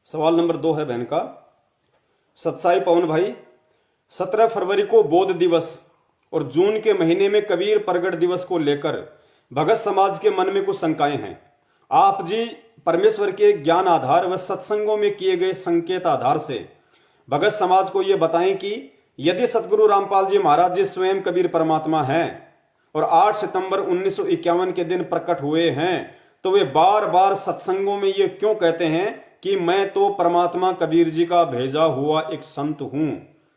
सवाल नंबर 2 है बहन का। सत्साई पवन भाई, 17 फरवरी को बौद्ध दिवस और जून के महीने में कबीर प्रगट दिवस को लेकर भगत समाज के मन में कुछ शंकाएं हैं। आप जी परमेश्वर के ज्ञान आधार व सत्संगों में किए गए संकेत आधार से भगत समाज को यह बताएं कि यदि सतगुरु रामपाल जी महाराज जी स्वयं कबीर परमात्मा हैं और 8 सितंबर 1951 के दिन प्रकट हुए हैं, तो वे बार बार सत्संगों में ये क्यों कहते हैं कि मैं तो परमात्मा कबीर जी का भेजा हुआ एक संत हूं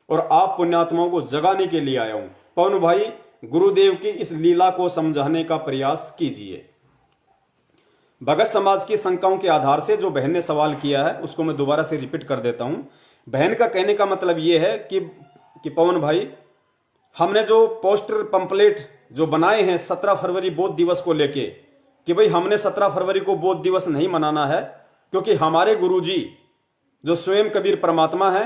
और आप पुण्यात्माओं को जगाने के लिए आया हूं। पवन भाई, गुरुदेव की इस लीला को समझाने का प्रयास कीजिए। भगत समाज की शंकाओं के आधार से जो बहन ने सवाल किया है उसको मैं दोबारा से रिपीट कर देता हूं। बहन का कहने का मतलब यह है कि पवन भाई, हमने जो पोस्टर पंपलेट जो बनाए हैं 17 फरवरी बौद्ध दिवस को लेके, कि भाई हमने 17 फरवरी को बौद्ध दिवस नहीं मनाना है, क्योंकि हमारे गुरुजी जो स्वयं कबीर परमात्मा है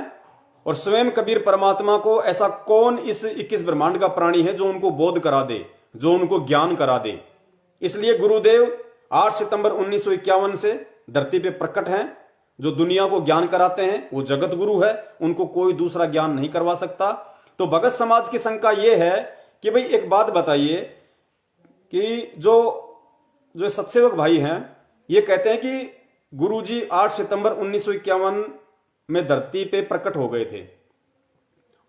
और स्वयं कबीर परमात्मा को ऐसा कौन इस 21 ब्रह्मांड का प्राणी है जो उनको बोध करा दे, जो उनको ज्ञान करा दे। इसलिए गुरुदेव 8 सितंबर 1951 से धरती पे प्रकट हैं। जो दुनिया को ज्ञान कराते हैं वो जगत गुरु है, उनको कोई दूसरा ज्ञान नहीं करवा सकता। तो भगत समाज की शंका यह है कि भाई एक बात बताइए कि जो सत्सेवक भाई हैं ये कहते हैं कि गुरुजी 8 सितंबर 1951 में धरती पे प्रकट हो गए थे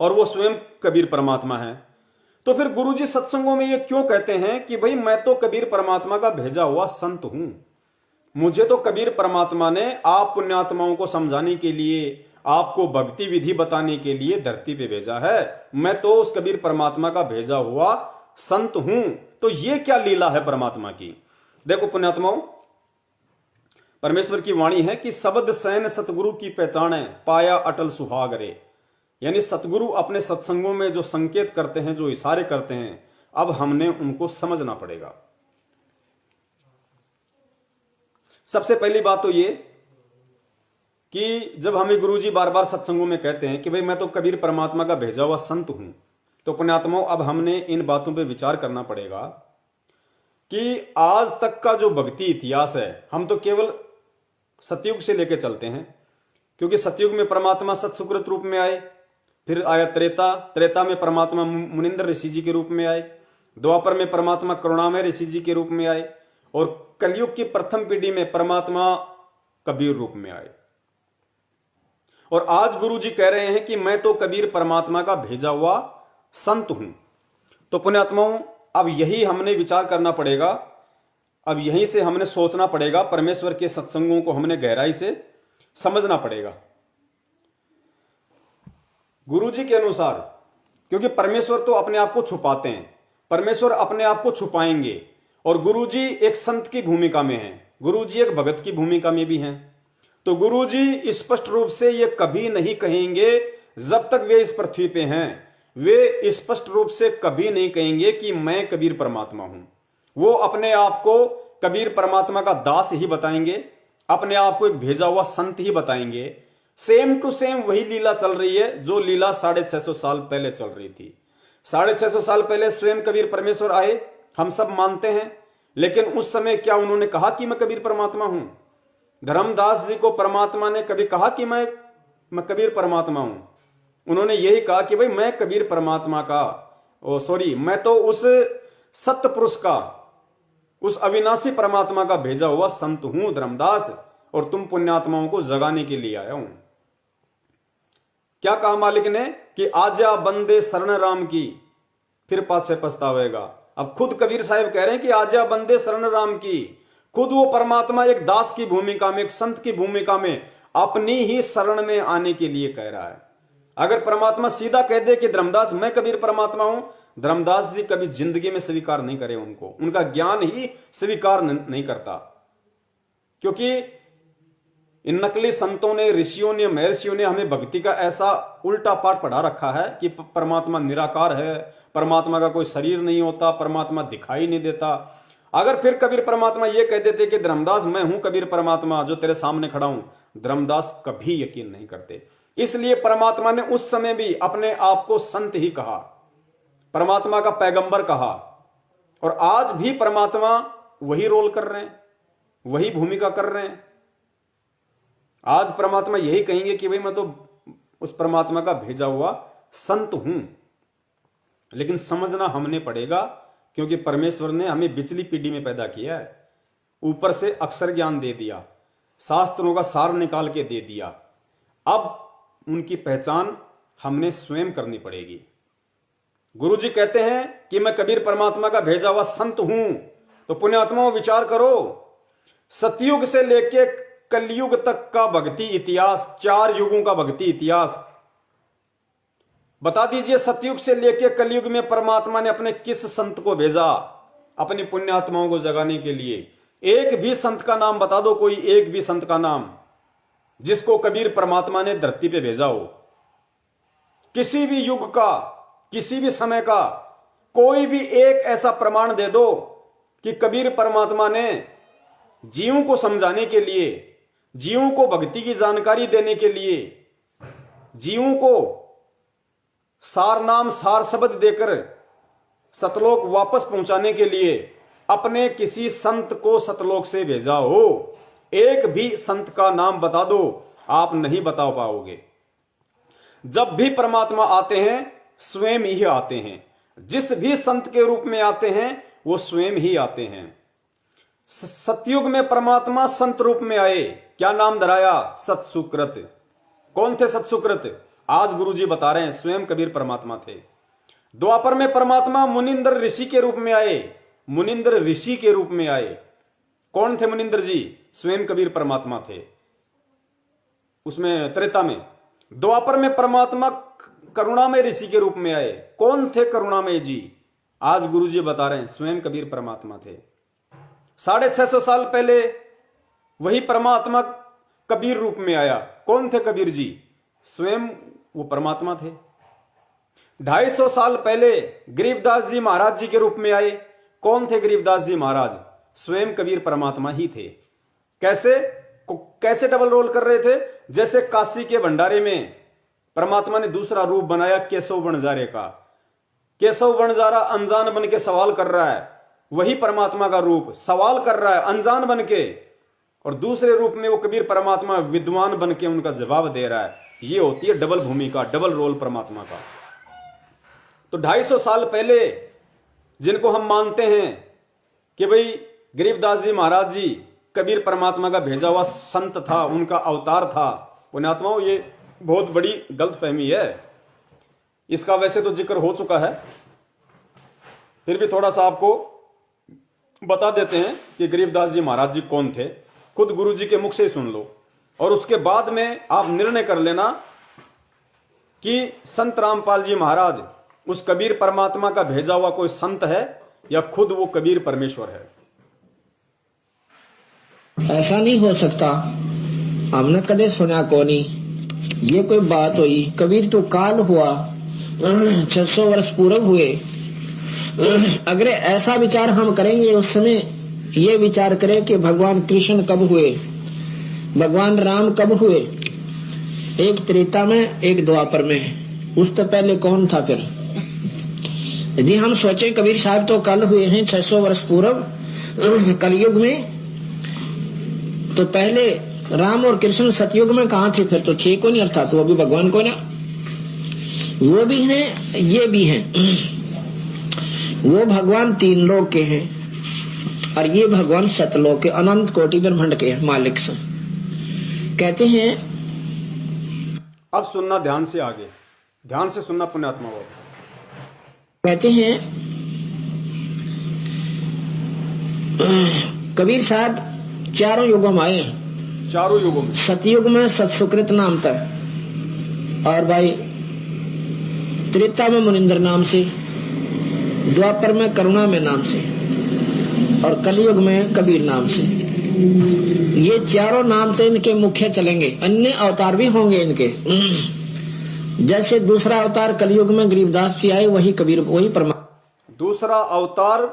और वो स्वयं कबीर परमात्मा है। तो फिर गुरुजी सत्संगों में ये क्यों कहते हैं कि भाई मैं तो कबीर परमात्मा का भेजा हुआ संत हूं, मुझे तो कबीर परमात्मा ने आप पुण्यात्माओं को समझाने के लिए, आपको भक्ति विधि बताने के लिए धरती पे भेजा है, मैं तो उस कबीर परमात्मा का भेजा हुआ संत हूं। तो ये क्या लीला है परमात्मा की। देखो पुण्यात्माओं, परमेश्वर की वाणी है कि शब्द सैन सतगुरु की पहचाने, पाया अटल सुहाग रे। यानी सतगुरु अपने सत्संगों में जो संकेत करते हैं, जो इशारे करते हैं, अब हमने उनको समझना पड़ेगा। सबसे पहली बात तो ये कि जब हमें गुरुजी बार बार सत्संगों में कहते हैं कि भाई मैं तो कबीर परमात्मा का भेजा हुआ संत हूं, तो पुण्यात्माओं अब हमने इन बातों पे विचार करना पड़ेगा कि आज तक का जो भक्ति इतिहास है, हम तो केवल सतयुग से लेकर चलते हैं, क्योंकि सतयुग में परमात्मा सत्सुकृत रूप में आए, फिर आया त्रेता में परमात्मा मुनिंद्र ऋषि जी के रूप में आए, द्वापर में परमात्मा करुणामय ऋषि जी के रूप में आए और कलयुग की प्रथम पीढ़ी में परमात्मा कबीर रूप में आए। और आज गुरु जी कह रहे हैं कि मैं तो कबीर परमात्मा का भेजा हुआ संत हूं। तो पुण्यात्माओं, अब यही हमने विचार करना पड़ेगा, अब यहीं से हमने सोचना पड़ेगा, परमेश्वर के सत्संगों को हमने गहराई से समझना पड़ेगा गुरु जी के अनुसार। क्योंकि परमेश्वर तो अपने आप को छुपाते हैं, परमेश्वर अपने आप को छुपाएंगे, और गुरु जी एक संत की भूमिका में हैं, गुरु जी एक भगत की भूमिका में भी हैं। तो गुरु जी स्पष्ट रूप से ये कभी नहीं कहेंगे, जब तक वे इस पृथ्वी पे हैं, वे स्पष्ट रूप से कभी नहीं कहेंगे कि मैं कबीर परमात्मा हूं। वो अपने आप को कबीर परमात्मा का दास ही बताएंगे, अपने आप को एक भेजा हुआ संत ही बताएंगे। सेम टू सेम वही लीला चल रही है जो लीला 650 साल पहले चल रही थी। 650 साल पहले स्वयं कबीर परमेश्वर आए, हम सब मानते हैं, लेकिन उस समय क्या उन्होंने कहा कि मैं कबीर परमात्मा हूं? धर्मदास जी को परमात्मा ने कभी कहा कि मैं कबीर परमात्मा हूं? उन्होंने यही कहा कि भाई मैं कबीर परमात्मा का मैं तो उस सत्य पुरुष का, उस अविनाशी परमात्मा का भेजा हुआ संत हूं धर्मदास, और तुम पुण्यात्माओं को जगाने के लिए आया हूं। क्या कहा मालिक ने कि आजा बंदे शरण राम की, फिर पाछे पछतावेगा। अब खुद कबीर साहब कह रहे हैं कि आजा बंदे शरण राम की। खुद वो परमात्मा एक दास की भूमिका में, एक संत की भूमिका में अपनी ही शरण में आने के लिए कह रहा है। अगर परमात्मा सीधा कह दे कि धर्मदास मैं कबीर परमात्मा हूं, धर्मदास जी कभी जिंदगी में स्वीकार नहीं करे, उनका ज्ञान ही स्वीकार नहीं करता। क्योंकि इन नकली संतों ने, ऋषियों ने, महर्षियों ने हमें भक्ति का ऐसा उल्टा पाठ पढ़ा रखा है कि परमात्मा निराकार है, परमात्मा का कोई शरीर नहीं होता, परमात्मा दिखाई नहीं देता। अगर फिर कबीर परमात्मा ये कह देते कि धर्मदास मैं हूं कबीर परमात्मा जो तेरे सामने खड़ा हूं, धर्मदास कभी यकीन नहीं करते। इसलिए परमात्मा ने उस समय भी अपने आप को संत ही कहा, परमात्मा का पैगंबर कहा, और आज भी परमात्मा वही रोल कर रहे हैं, वही भूमिका कर रहे हैं। आज परमात्मा यही कहेंगे कि भाई मैं तो उस परमात्मा का भेजा हुआ संत हूं। लेकिन समझना हमने पड़ेगा, क्योंकि परमेश्वर ने हमें पिछली पीढ़ी में पैदा किया है, ऊपर से अक्षर ज्ञान दे दिया, शास्त्रों का सार निकाल के दे दिया। अब उनकी पहचान हमने स्वयं करनी पड़ेगी। गुरु जी कहते हैं कि मैं कबीर परमात्मा का भेजा हुआ संत हूं। तो पुण्यात्माओं विचार करो, सतयुग से लेके कलयुग तक का भक्ति इतिहास, 4 युगों का भक्ति इतिहास बता दीजिए। सतयुग से लेके कलयुग में परमात्मा ने अपने किस संत को भेजा अपनी पुण्यात्माओं को जगाने के लिए? एक भी संत का नाम बता दो, कोई एक भी संत का नाम जिसको कबीर परमात्मा ने धरती पे भेजा हो। किसी भी युग का, किसी भी समय का कोई भी एक ऐसा प्रमाण दे दो कि कबीर परमात्मा ने जीवों को समझाने के लिए, जीवों को भक्ति की जानकारी देने के लिए, जीवों को सार नाम सार शब्द देकर सतलोक वापस पहुंचाने के लिए अपने किसी संत को सतलोक से भेजा हो। एक भी संत का नाम बता दो, आप नहीं बता पाओगे। जब भी परमात्मा आते हैं स्वयं ही आते हैं। जिस भी संत के रूप में आते हैं वो स्वयं ही आते हैं। सतयुग में परमात्मा संत रूप में आए, क्या नाम धराया? सतसुकृत। कौन थे सतसुकृत? आज गुरुजी बता रहे हैं स्वयं कबीर परमात्मा थे। द्वापर में परमात्मा मुनिंद्र ऋषि के रूप में आए, मुनिंद्र ऋषि के रूप में आए। कौन थे मुनिंद्र जी? स्वयं कबीर परमात्मा थे। उसमें त्रेता में। द्वापर में परमात्मा करुणामय ऋषि के रूप में आए। कौन थे करुणामय जी? आज गुरुजी बता रहे हैं स्वयं कबीर परमात्मा थे। 650 साल पहले वही परमात्मा कबीर रूप में आया। कौन थे कबीर जी? स्वयं वो परमात्मा थे। 250 साल पहले गरीबदास जी महाराज जी के रूप में आए। कौन थे गरीबदास जी महाराज? स्वयं कबीर परमात्मा ही थे। कैसे डबल रोल कर रहे थे? जैसे काशी के भंडारे में परमात्मा ने दूसरा रूप बनाया केशव बंजारे का। केशव बंजारा अनजान बन के सवाल कर रहा है, वही परमात्मा का रूप सवाल कर रहा है अनजान बन के, और दूसरे रूप में वो कबीर परमात्मा विद्वान बन के उनका जवाब दे रहा है। ये होती है डबल भूमिका, डबल रोल परमात्मा का। तो 250 साल पहले जिनको हम मानते हैं कि भाई गरीबदास जी महाराज जी कबीर परमात्मा का भेजा हुआ संत था, उनका अवतार था, पुण्यात्माओं ये बहुत बड़ी गलतफहमी है। इसका वैसे तो जिक्र हो चुका है, फिर भी थोड़ा सा आपको बता देते हैं कि गरीबदास जी महाराज जी कौन थे। खुद गुरु जी के मुख से ही सुन लो और उसके बाद में आप निर्णय कर लेना कि संत रामपाल जी महाराज उस कबीर परमात्मा का भेजा हुआ कोई संत है या खुद वो कबीर परमेश्वर है। ऐसा नहीं हो सकता, हमने कदे सुना को नहीं। ये कोई बात हुई? कबीर तो काल हुआ, 600 वर्ष पूर्व हुए। अगर ऐसा विचार हम करेंगे, उस समय ये विचार करें कि भगवान कृष्ण कब हुए, भगवान राम कब हुए? एक त्रेता में, एक द्वापर में। उस तो पहले कौन था? फिर यदि हम सोचे कबीर साहब तो कल हुए हैं 600 वर्ष पूर्व कलयुग में, तो पहले राम और कृष्ण सतयुग में कहाँ थे? फिर तो थे को नहीं, अर्थात वो भी भगवान को ना। वो भी हैं, ये भी हैं। वो भगवान 3 लोक के हैं और ये भगवान सतलोक के, अनंत कोटि ब्रह्मांड के मालिक से कहते हैं। अब सुनना ध्यान से, आगे ध्यान से सुनना पुण्यात्मा बाबू। कहते हैं कबीर साहब 4 युगों में आए। 4 युगों में? सतयुग में सतसुकृत नाम था, और भाई त्रेता में मुनिंद्र नाम से, द्वापर में करुणा में नाम से, और कलयुग में कबीर नाम से। ये 4 नाम तो इनके मुख्य चलेंगे। अन्य अवतार भी होंगे इनके। जैसे दूसरा अवतार कलयुग में गरीबदास जी आए, वही कबीर, वही परमात्मा। दूसरा अवतार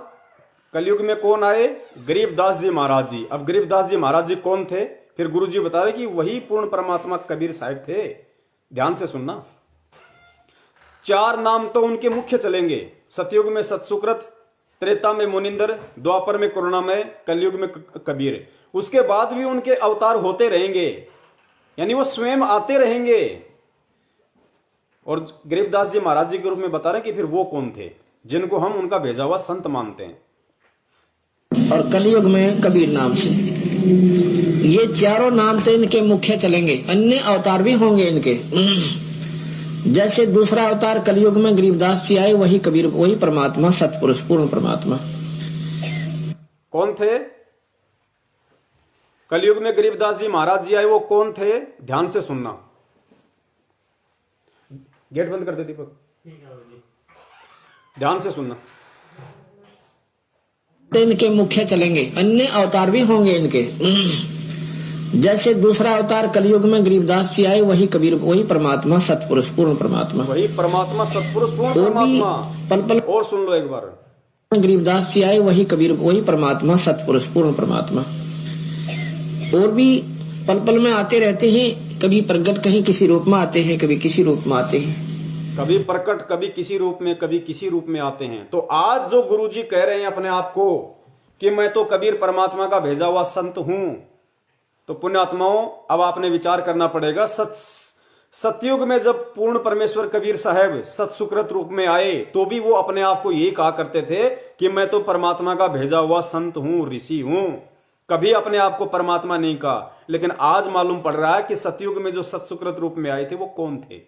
कलयुग में कौन आए? गरीबदास जी महाराज जी। अब गरीबदास जी महाराज जी कौन थे? फिर गुरु जी बता रहे कि वही पूर्ण परमात्मा कबीर साहब थे। ध्यान से सुनना। 4 नाम तो उनके मुख्य चलेंगे। सतयुग में सतसुकृत, त्रेता में मुनिंदर, द्वापर में करुणामय, कलयुग में कबीर। उसके बाद भी उनके अवतार होते रहेंगे। यानी वो स्वयं आते रहेंगे। और गरीबदास जी महाराज जी के रूप में बता रहे हैं कि फिर वो कौन थे जिनको हम उनका भेजा हुआ संत मानते हैं। और कलयुग में कबीर नाम से, ये चारों नाम तो इनके मुख्य चलेंगे, अन्य अवतार भी होंगे इनके। जैसे दूसरा अवतार कलयुग में गरीबदास जी आए, वही कबीर, वही परमात्मा, सतपुरुष, पूर्ण परमात्मा। कौन थे? कलयुग में गरीबदास जी महाराज जी आए, वो कौन थे? ध्यान से सुनना। गेट बंद कर दे दीपक, ध्यान से सुनना। तो इनके मुख्य चलेंगे, अन्य अवतार भी होंगे इनके। जैसे दूसरा अवतार कलयुग में गरीबदास जी आए, वही कबीर, वही परमात्मा, सतपुरुष, पूर्ण परमात्मा। वही परमात्मा, सतपुरुष, पूर्ण परमात्मा। पल पल और सुन लो एक बार। गरीबदास जी आए, वही कबीर, वही परमात्मा, सतपुरुष, पूर्ण परमात्मा। और भी पल पल में आते रहते हैं, कभी प्रकट, कहीं किसी रूप में आते हैं, कभी किसी रूप में आते हैं। कभी प्रकट, कभी किसी रूप में, कभी किसी रूप में आते हैं। तो आज जो गुरुजी कह रहे हैं अपने आप को कि मैं तो कबीर परमात्मा का भेजा हुआ संत हूं, तो पुण्यात्माओं अब आपने विचार करना पड़ेगा। सतयुग में जब पूर्ण परमेश्वर कबीर साहब सत्सुकृत रूप में आए, तो भी वो अपने आप को यही कहा करते थे कि मैं तो परमात्मा का भेजा हुआ संत हूं, ऋषि हूं। कभी अपने आप को परमात्मा नहीं कहा। लेकिन आज मालूम पड़ रहा है कि सतयुग में जो सत्सुकृत रूप में आए थे वो कौन थे।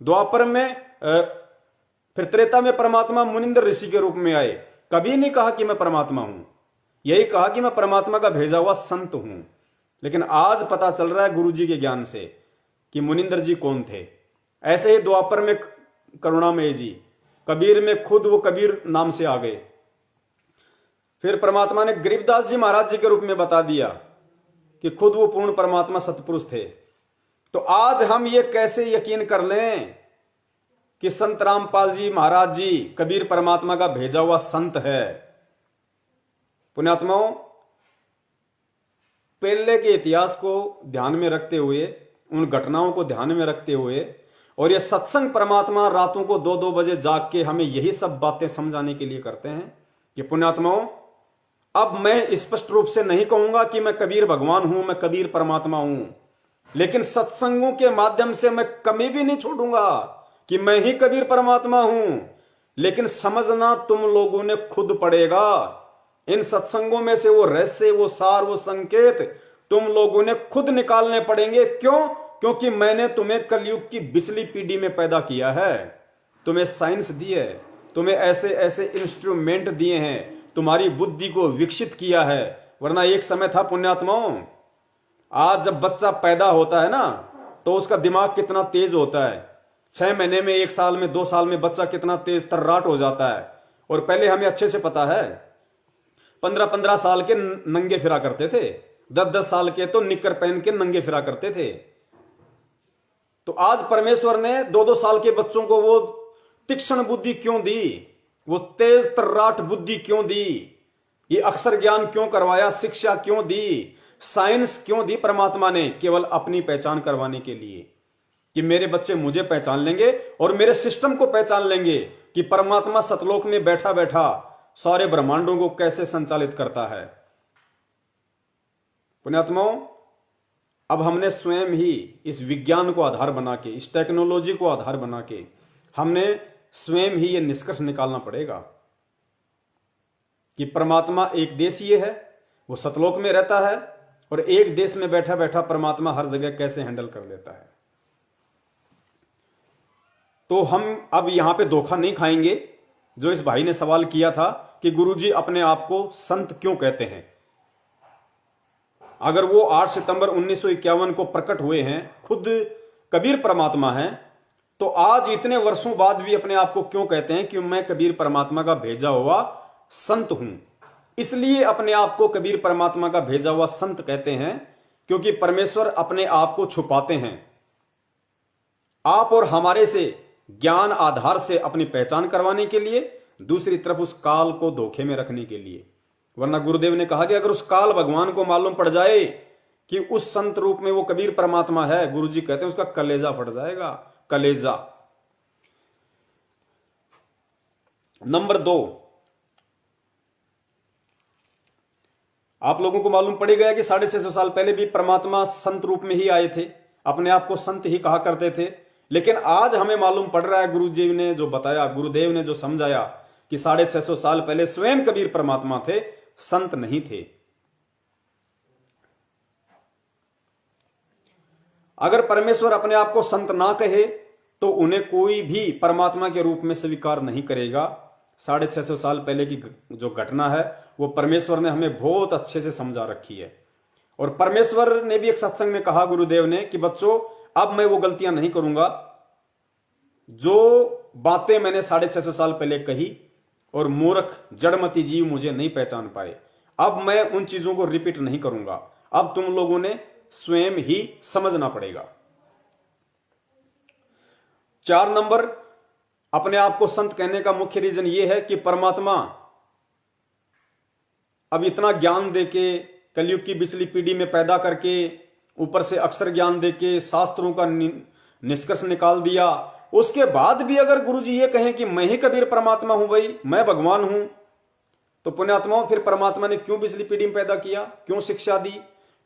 द्वापर में फिर त्रेता में परमात्मा मुनिंद्र ऋषि के रूप में आए, कभी नहीं कहा कि मैं परमात्मा हूं, यही कहा कि मैं परमात्मा का भेजा हुआ संत हूं। लेकिन आज पता चल रहा है गुरुजी के ज्ञान से कि मुनिंद्र जी कौन थे। ऐसे ही द्वापर में करुणामय जी, कबीर में खुद वो कबीर नाम से आ गए। फिर परमात्मा ने गरीबदास जी महाराज जी के रूप में बता दिया कि खुद वो पूर्ण परमात्मा सतपुरुष थे। तो आज हम ये कैसे यकीन कर लें कि संत रामपाल जी महाराज जी कबीर परमात्मा का भेजा हुआ संत है। पुण्यात्माओं, पहले के इतिहास को ध्यान में रखते हुए, उन घटनाओं को ध्यान में रखते हुए, और ये सत्संग परमात्मा रातों को 2-2 बजे जाग के हमें यही सब बातें समझाने के लिए करते हैं कि पुण्यात्माओं, अब मैं स्पष्ट रूप से नहीं कहूंगा कि मैं कबीर भगवान हूं, मैं कबीर परमात्मा हूं, लेकिन सत्संगों के माध्यम से मैं कमी भी नहीं छोड़ूंगा कि मैं ही कबीर परमात्मा हूं। लेकिन समझना तुम लोगों ने खुद पड़ेगा। इन सत्संगों में से वो रहस्य, वो सार, वो संकेत तुम लोगों ने खुद निकालने पड़ेंगे। क्यों? क्योंकि मैंने तुम्हें कलयुग की बिचली पीढ़ी में पैदा किया है, तुम्हें साइंस दी है, तुम्हें ऐसे ऐसे इंस्ट्रूमेंट दिए हैं, तुम्हारी बुद्धि को विकसित किया है। वरना एक समय था पुण्यात्माओं, आज जब बच्चा पैदा होता है ना, तो उसका दिमाग कितना तेज होता है। 6 महीने में, 1 साल में, 2 साल में बच्चा कितना तेज तर्राट हो जाता है। और पहले हमें अच्छे से पता है, 15-15 साल के नंगे फिरा करते थे, 10-10 साल के तो निक्कर पहन के नंगे फिरा करते थे। तो आज परमेश्वर ने 2-2 साल के बच्चों को वो तीक्ष्ण बुद्धि क्यों दी, वो तेज तर्राट बुद्धि क्यों दी, ये अक्षर ज्ञान क्यों करवाया, शिक्षा क्यों दी, साइंस क्यों दी परमात्मा ने? केवल अपनी पहचान करवाने के लिए कि मेरे बच्चे मुझे पहचान लेंगे और मेरे सिस्टम को पहचान लेंगे कि परमात्मा सतलोक में बैठा बैठा सारे ब्रह्मांडों को कैसे संचालित करता है। पुण्यात्माओं, अब हमने स्वयं ही इस विज्ञान को आधार बना के, इस टेक्नोलॉजी को आधार बना के, हमने स्वयं ही यह निष्कर्ष निकालना पड़ेगा कि परमात्मा एक देशीय है, वो सतलोक में रहता है, और एक देश में बैठा बैठा परमात्मा हर जगह कैसे हैंडल कर लेता है। तो हम अब यहां पे धोखा नहीं खाएंगे। जो इस भाई ने सवाल किया था कि गुरुजी अपने आप को संत क्यों कहते हैं, अगर वो 8 सितंबर 1951 को प्रकट हुए हैं, खुद कबीर परमात्मा हैं, तो आज इतने वर्षों बाद भी अपने आप को क्यों कहते हैं कि मैं कबीर परमात्मा का भेजा हुआ संत हूं? इसलिए अपने आप को कबीर परमात्मा का भेजा हुआ संत कहते हैं क्योंकि परमेश्वर अपने आप को छुपाते हैं आप और हमारे से ज्ञान आधार से अपनी पहचान करवाने के लिए, दूसरी तरफ उस काल को धोखे में रखने के लिए। वरना गुरुदेव ने कहा कि अगर उस काल भगवान को मालूम पड़ जाए कि उस संत रूप में वो कबीर परमात्मा है, गुरुजी कहते हैं उसका कलेजा फट जाएगा, कलेजा। नंबर 2, आप लोगों को मालूम पड़ गया कि 650 साल पहले भी परमात्मा संत रूप में ही आए थे, अपने आप को संत ही कहा करते थे। लेकिन आज हमें मालूम पड़ रहा है, गुरु जी ने जो बताया, गुरुदेव ने जो समझाया कि 650 साल पहले स्वयं कबीर परमात्मा थे, संत नहीं थे। अगर परमेश्वर अपने आप को संत ना कहे तो उन्हें कोई भी परमात्मा के रूप में स्वीकार नहीं करेगा। 650 साल पहले की जो घटना है वो परमेश्वर ने हमें बहुत अच्छे से समझा रखी है। और परमेश्वर ने भी एक सत्संग में कहा, गुरुदेव ने, कि बच्चों अब मैं वो गलतियां नहीं करूंगा जो बातें मैंने 650 साल पहले कही और मूर्ख जड़मती जीव मुझे नहीं पहचान पाए। अब मैं उन चीजों को रिपीट नहीं करूंगा। अब तुम लोगों ने स्वयं ही समझना पड़ेगा। 4 नंबर, अपने आप को संत कहने का मुख्य रीजन यह है कि परमात्मा अब इतना ज्ञान देके, कलयुग की पिछली पीढ़ी में पैदा करके, ऊपर से अक्षर ज्ञान देके, शास्त्रों का निष्कर्ष निकाल दिया, उसके बाद भी अगर गुरुजी ये कहें कि मैं ही कबीर परमात्मा हूं, भाई मैं भगवान हूं, तो पुण्यात्माओं फिर परमात्मा ने क्यों पिछली पीढ़ी में पैदा किया, क्यों शिक्षा दी,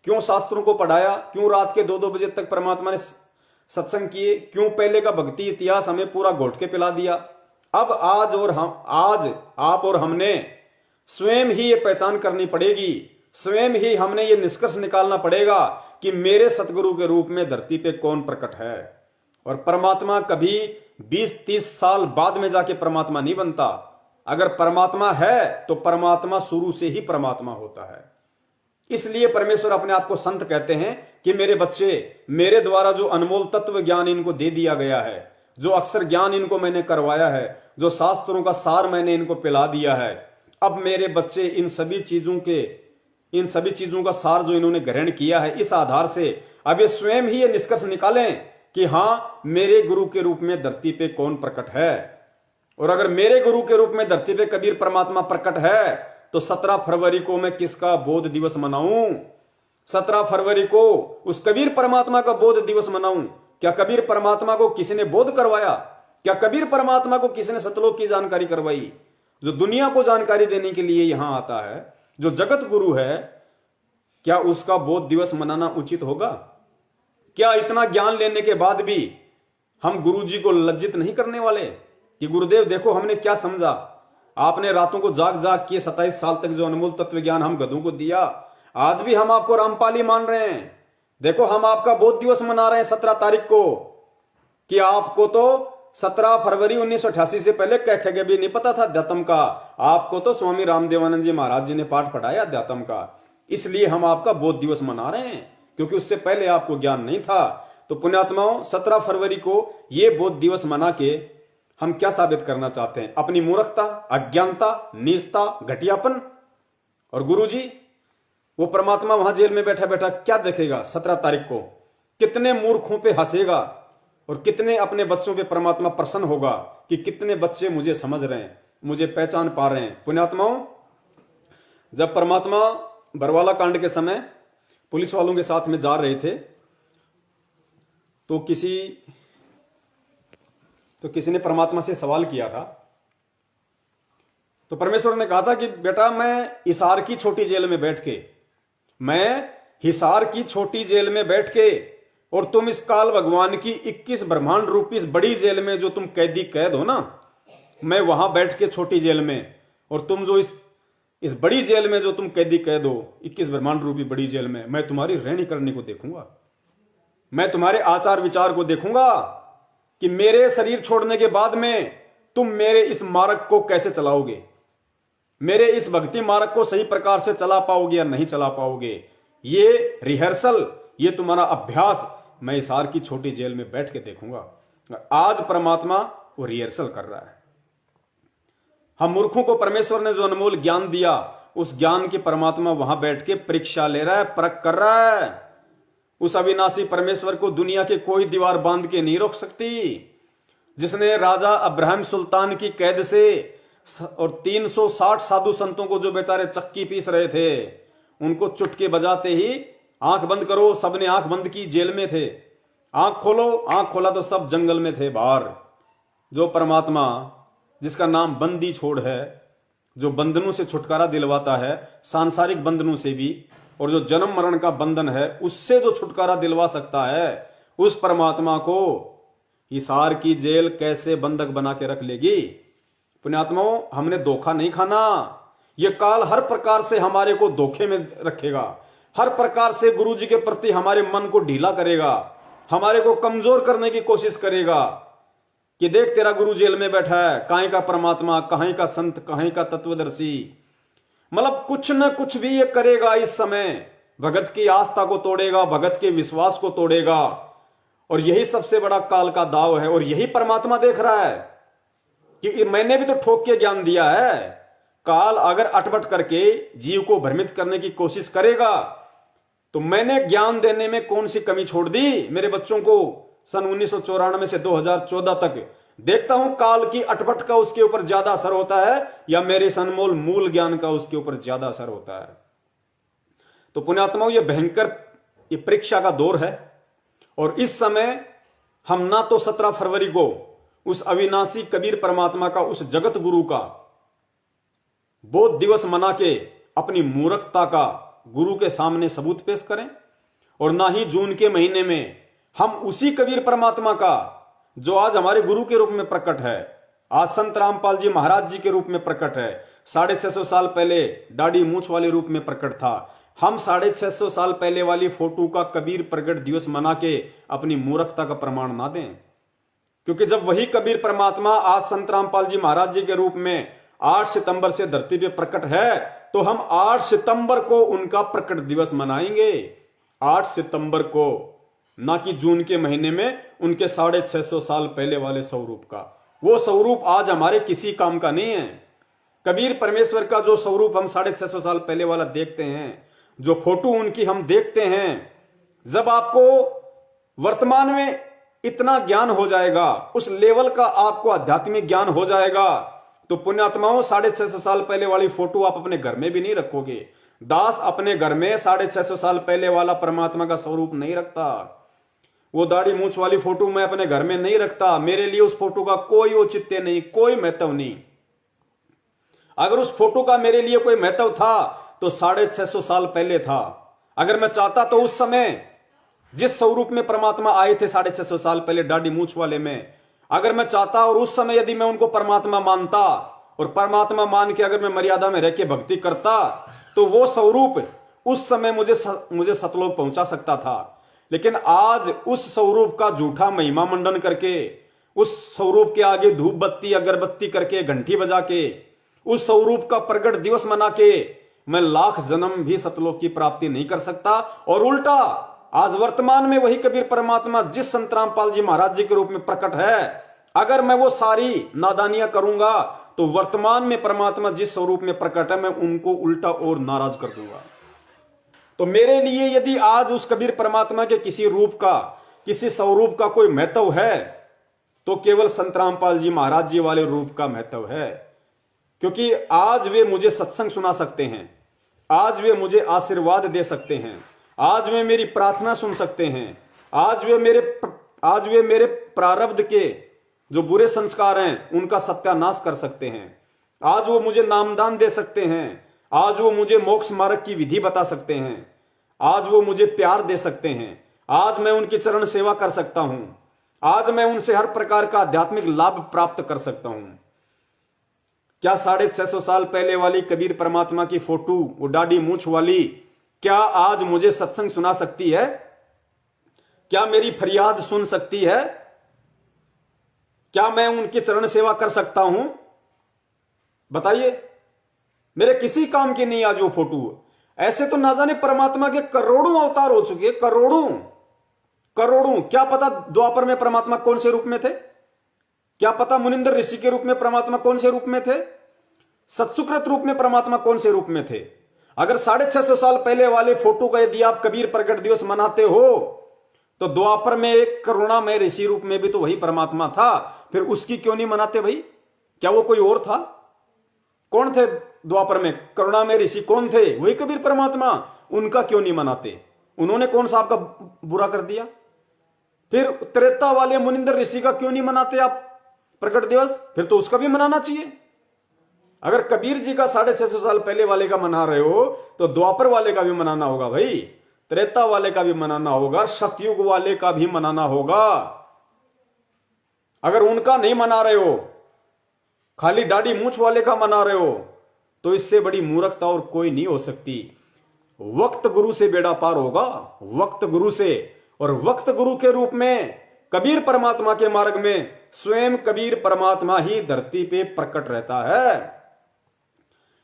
क्यों शास्त्रों को पढ़ाया, क्यों रात के 2-2 बजे तक परमात्मा ने सत्संग किए, क्यों पहले का भक्ति इतिहास हमें पूरा घोट के पिला दिया। अब आज आप और हमने स्वयं ही ये पहचान करनी पड़ेगी, स्वयं ही हमने ये निष्कर्ष निकालना पड़ेगा कि मेरे सतगुरु के रूप में धरती पे कौन प्रकट है। और परमात्मा कभी 20-30 साल बाद में जाके परमात्मा नहीं बनता। अगर परमात्मा है तो परमात्मा शुरू से ही परमात्मा होता है। इसलिए परमेश्वर अपने आप को संत कहते हैं कि मेरे बच्चे, मेरे द्वारा जो अनमोल तत्व ज्ञान इनको दे दिया गया है, जो अक्षर ज्ञान इनको मैंने करवाया है, जो शास्त्रों का सार मैंने इनको पिला दिया है, अब मेरे बच्चे इन सभी चीजों का सार जो इन्होंने ग्रहण किया है, इस आधार से अब ये स्वयं ही ये निष्कर्ष निकालें कि हां, मेरे गुरु के रूप में धरती पे कौन प्रकट है। और अगर मेरे गुरु के रूप में धरती पे कबीर परमात्मा प्रकट है तो 17 फरवरी को मैं किसका बोध दिवस मनाऊं? 17 फरवरी को उस कबीर परमात्मा का बोध दिवस मनाऊं। क्या कबीर परमात्मा को किसी ने बोध करवाया? क्या कबीर परमात्मा को किसी ने सतलोक की जानकारी करवाई? जो दुनिया को जानकारी देने के लिए यहां आता है, जो जगत गुरु है, क्या उसका बोध दिवस मनाना उचित होगा? क्या इतना ज्ञान लेने के बाद भी हम गुरु जी को लज्जित नहीं करने वाले कि गुरुदेव देखो हमने क्या समझा, आपने रातों को जाग जाग के 27 साल तक जो अनमोल तत्व ज्ञान हम गधों को दिया, आज भी हम आपको रामपाली मान रहे हैं। देखो हम आपका बोध दिवस मना रहे हैं 17 तारीख को, कि आपको तो 17 फरवरी 1988 से पहले कह भी नहीं पता था अध्यात्म का। आपको तो स्वामी रामदेवानंद जी महाराज जी ने पाठ पढ़ाया अध्यात्म का, इसलिए हम आपका बोध दिवस मना रहे हैं, क्योंकि उससे पहले आपको ज्ञान नहीं था। तो पुण्यात्माओं, 17 फरवरी को ये बोध दिवस मना के हम क्या साबित करना चाहते हैं? अपनी मूर्खता, अज्ञानता, नीचता, घटियापन। और गुरुजी वो परमात्मा वहां जेल में बैठा बैठा क्या देखेगा 17 तारीख को? कितने मूर्खों पे हंसेगा और कितने अपने बच्चों पे परमात्मा प्रसन्न होगा कि कितने बच्चे मुझे समझ रहे हैं, मुझे पहचान पा रहे हैं। पुण्यात्माओं, जब परमात्मा बरवाला कांड के समय पुलिस वालों के साथ में जा रहे थे तो किसी ने परमात्मा से सवाल किया था। तो परमेश्वर ने कहा था कि बेटा मैं हिसार की छोटी जेल में बैठ के और तुम इस काल भगवान की 21 ब्रह्मांड रूपी इस बड़ी जेल में जो तुम कैद हो ना, मैं वहां बैठ के छोटी जेल में, और तुम जो इस बड़ी जेल में जो तुम कैद हो 21 ब्रह्मांड रूपी बड़ी जेल में, मैं तुम्हारी रहनी करनी को देखूंगा, मैं तुम्हारे आचार विचार को देखूंगा कि मेरे शरीर छोड़ने के बाद में तुम मेरे इस मार्ग को कैसे चलाओगे, मेरे इस भक्ति मार्ग को सही प्रकार से चला पाओगे या नहीं चला पाओगे। ये रिहर्सल, ये तुम्हारा अभ्यास मैं हिसार की छोटी जेल में बैठ के देखूंगा। आज परमात्मा वो रिहर्सल कर रहा है। हम मूर्खों को परमेश्वर ने जो अनमोल ज्ञान दिया, उस ज्ञान की परमात्मा वहां बैठ के परीक्षा ले रहा है, परख कर रहा है। उस अविनाशी परमेश्वर को दुनिया के कोई दीवार बांध के नहीं रोक सकती। जिसने राजा अब्राहम सुल्तान की कैद से और 360 साधु संतों को जो बेचारे चक्की पीस रहे थे, उनको चुटके बजाते ही आंख बंद करो, सबने आंख बंद की, जेल में थे। आंख खोलो, आंख खोला तो सब जंगल में थे बाहर। जो परमात्मा जिसका नाम बंदी छोड़ है, जो बंधनों से छुटकारा दिलवाता है, सांसारिक बंधनों से भी, और जो जन्म मरण का बंधन है उससे जो छुटकारा दिलवा सकता है, उस परमात्मा को हिसार की जेल कैसे बंधक बना के रख लेगी। पुण्यात्माओं, हमने धोखा नहीं खाना। ये काल हर प्रकार से हमारे को धोखे में रखेगा, हर प्रकार से गुरु जी के प्रति हमारे मन को ढीला करेगा, हमारे को कमजोर करने की कोशिश करेगा कि देख तेरा गुरु जेल में बैठा है, कहीं का परमात्मा, कहीं का संत, कहीं का तत्वदर्शी। मतलब कुछ न कुछ भी ये करेगा। इस समय भगत की आस्था को तोड़ेगा, भगत के विश्वास को तोड़ेगा, और यही सबसे बड़ा काल का दाव है। और यही परमात्मा देख रहा है कि मैंने भी तो ठोक के ज्ञान दिया है। काल अगर अटपट करके जीव को भ्रमित करने की कोशिश करेगा तो मैंने ज्ञान देने में कौन सी कमी छोड़ दी। मेरे बच्चों को सन 1994 से 2014 तक देखता हूं, काल की अटपट का उसके ऊपर ज्यादा असर होता है या मेरे सनमोल मूल ज्ञान का उसके ऊपर ज्यादा असर होता है। तो पुण्यात्माओं, ये भयंकर ये परीक्षा का दौर है। और इस समय हम ना तो 17 फरवरी को उस अविनाशी कबीर परमात्मा का, उस जगत गुरु का बोध दिवस मना के अपनी मूर्खता का गुरु के सामने सबूत पेश करें, और ना ही जून के महीने में हम उसी कबीर परमात्मा का जो आज हमारे गुरु के रूप में प्रकट है, आज संत रामपाल जी महाराज जी के रूप में प्रकट है, 650 साल पहले दाढ़ी मूछ वाले रूप में प्रकट था, हम 650 साल पहले वाली फोटो का कबीर प्रगट दिवस मना के अपनी मूर्खता का प्रमाण ना दें। क्योंकि जब वही कबीर परमात्मा आज संत रामपाल जी महाराज जी के रूप में 8 सितंबर से धरती पे प्रकट है, तो हम 8 सितंबर को उनका प्रकट दिवस मनाएंगे। 8 सितंबर को, ना कि जून के महीने में उनके 650 साल पहले वाले स्वरूप का। वो स्वरूप आज हमारे किसी काम का नहीं है। कबीर परमेश्वर का जो स्वरूप हम 650 साल पहले वाला देखते हैं, जो फोटो उनकी हम देखते हैं, जब आपको वर्तमान में इतना ज्ञान हो जाएगा, उस लेवल का आपको आध्यात्मिक ज्ञान हो जाएगा, तो पुण्यात्माओं 650 साल पहले वाली फोटो आप अपने घर में भी नहीं रखोगे। दास अपने घर में 650 साल पहले वाला परमात्मा का स्वरूप नहीं रखता। वो दाढ़ी मूछ वाली फोटो मैं अपने घर में नहीं रखता। मेरे लिए उस फोटो का कोई औचित्य नहीं, कोई महत्व नहीं। अगर उस फोटो का मेरे लिए कोई महत्व था तो 650 साल पहले था। अगर मैं चाहता तो उस समय जिस स्वरूप में परमात्मा आए थे 650 साल पहले दाढ़ी मूछ वाले में, अगर मैं चाहता और उस समय यदि मैं उनको परमात्मा मानता और परमात्मा मान के अगर मैं मर्यादा में रह के भक्ति करता, तो वो स्वरूप उस समय मुझे सतलोक पहुंचा सकता था। लेकिन आज उस स्वरूप का झूठा महिमा मंडन करके, उस स्वरूप के आगे धूप बत्ती अगरबत्ती करके, घंटी बजा के, उस स्वरूप का प्रगट दिवस मना के मैं लाख जन्म भी सतलोक की प्राप्ति नहीं कर सकता। और उल्टा आज वर्तमान में वही कबीर परमात्मा जिस संत रामपाल जी महाराज जी के रूप में प्रकट है, अगर मैं वो सारी नादानियां करूंगा तो वर्तमान में परमात्मा जिस स्वरूप में प्रकट है, मैं उनको उल्टा और नाराज कर दूंगा। तो मेरे लिए यदि आज उस कबीर परमात्मा के किसी रूप का, किसी स्वरूप का कोई महत्व है, तो केवल संत रामपाल जी महाराज जी वाले रूप का महत्व है। क्योंकि आज वे मुझे सत्संग सुना सकते हैं, आज वे मुझे आशीर्वाद दे सकते हैं, आज वे मेरी प्रार्थना सुन सकते हैं, आज वे मेरे प्रारब्ध के जो बुरे संस्कार हैं उनका सत्यानाश कर सकते हैं, आज वो मुझे नामदान दे सकते हैं, आज वो मुझे मोक्ष मार्ग की विधि बता सकते हैं, आज वो मुझे प्यार दे सकते हैं, आज मैं उनकी चरण सेवा कर सकता हूं, आज मैं उनसे हर प्रकार का आध्यात्मिक लाभ प्राप्त कर सकता हूं। क्या 650 साल पहले वाली कबीर परमात्मा की फोटो, वो दाढ़ी मूछ वाली, क्या आज मुझे सत्संग सुना सकती है? क्या मेरी फरियाद सुन सकती है? क्या मैं उनकी चरण सेवा कर सकता हूं? बताइए, मेरे किसी काम की नहीं आज वो फोटो। ऐसे तो ना जाने परमात्मा के करोड़ों अवतार हो चुके, करोड़ों। क्या पता द्वापर में परमात्मा कौन से रूप में थे? क्या पता मुनिंदर ऋषि के रूप में परमात्मा कौन से रूप में थे? सत्सुकृत रूप में परमात्मा कौन से रूप में थे? अगर 650 साल पहले वाले फोटो का यदि आप कबीर प्रगट दिवस मनाते हो, तो द्वापर में एक करुणामय ऋषि रूप में भी तो वही परमात्मा था, फिर उसकी क्यों नहीं मनाते भाई? क्या वो कोई और था? कौन थे द्वापर में करुणामय ऋषि? कौन थे? वही कबीर परमात्मा। उनका क्यों नहीं मनाते? उन्होंने कौन सा आपका बुरा कर दिया? फिर त्रेता वाले मुनिंदर ऋषि का क्यों नहीं मनाते आप प्रकट दिवस? फिर तो उसका भी मनाना चाहिए। अगर कबीर जी का 650 साल पहले वाले का मना रहे हो, तो द्वापर वाले का भी मनाना होगा भाई। त्रेता वाले का भी मनाना होगा, सतयुग वाले का भी मनाना होगा। अगर उनका नहीं मना रहे हो, खाली दाढ़ी मूंछ वाले का मना रहे हो, तो इससे बड़ी मूर्खता और कोई नहीं हो सकती। वक्त गुरु से बेड़ा पार होगा, वक्त गुरु से। और वक्त गुरु के रूप में कबीर परमात्मा के मार्ग में स्वयं कबीर परमात्मा ही धरती पे प्रकट रहता है।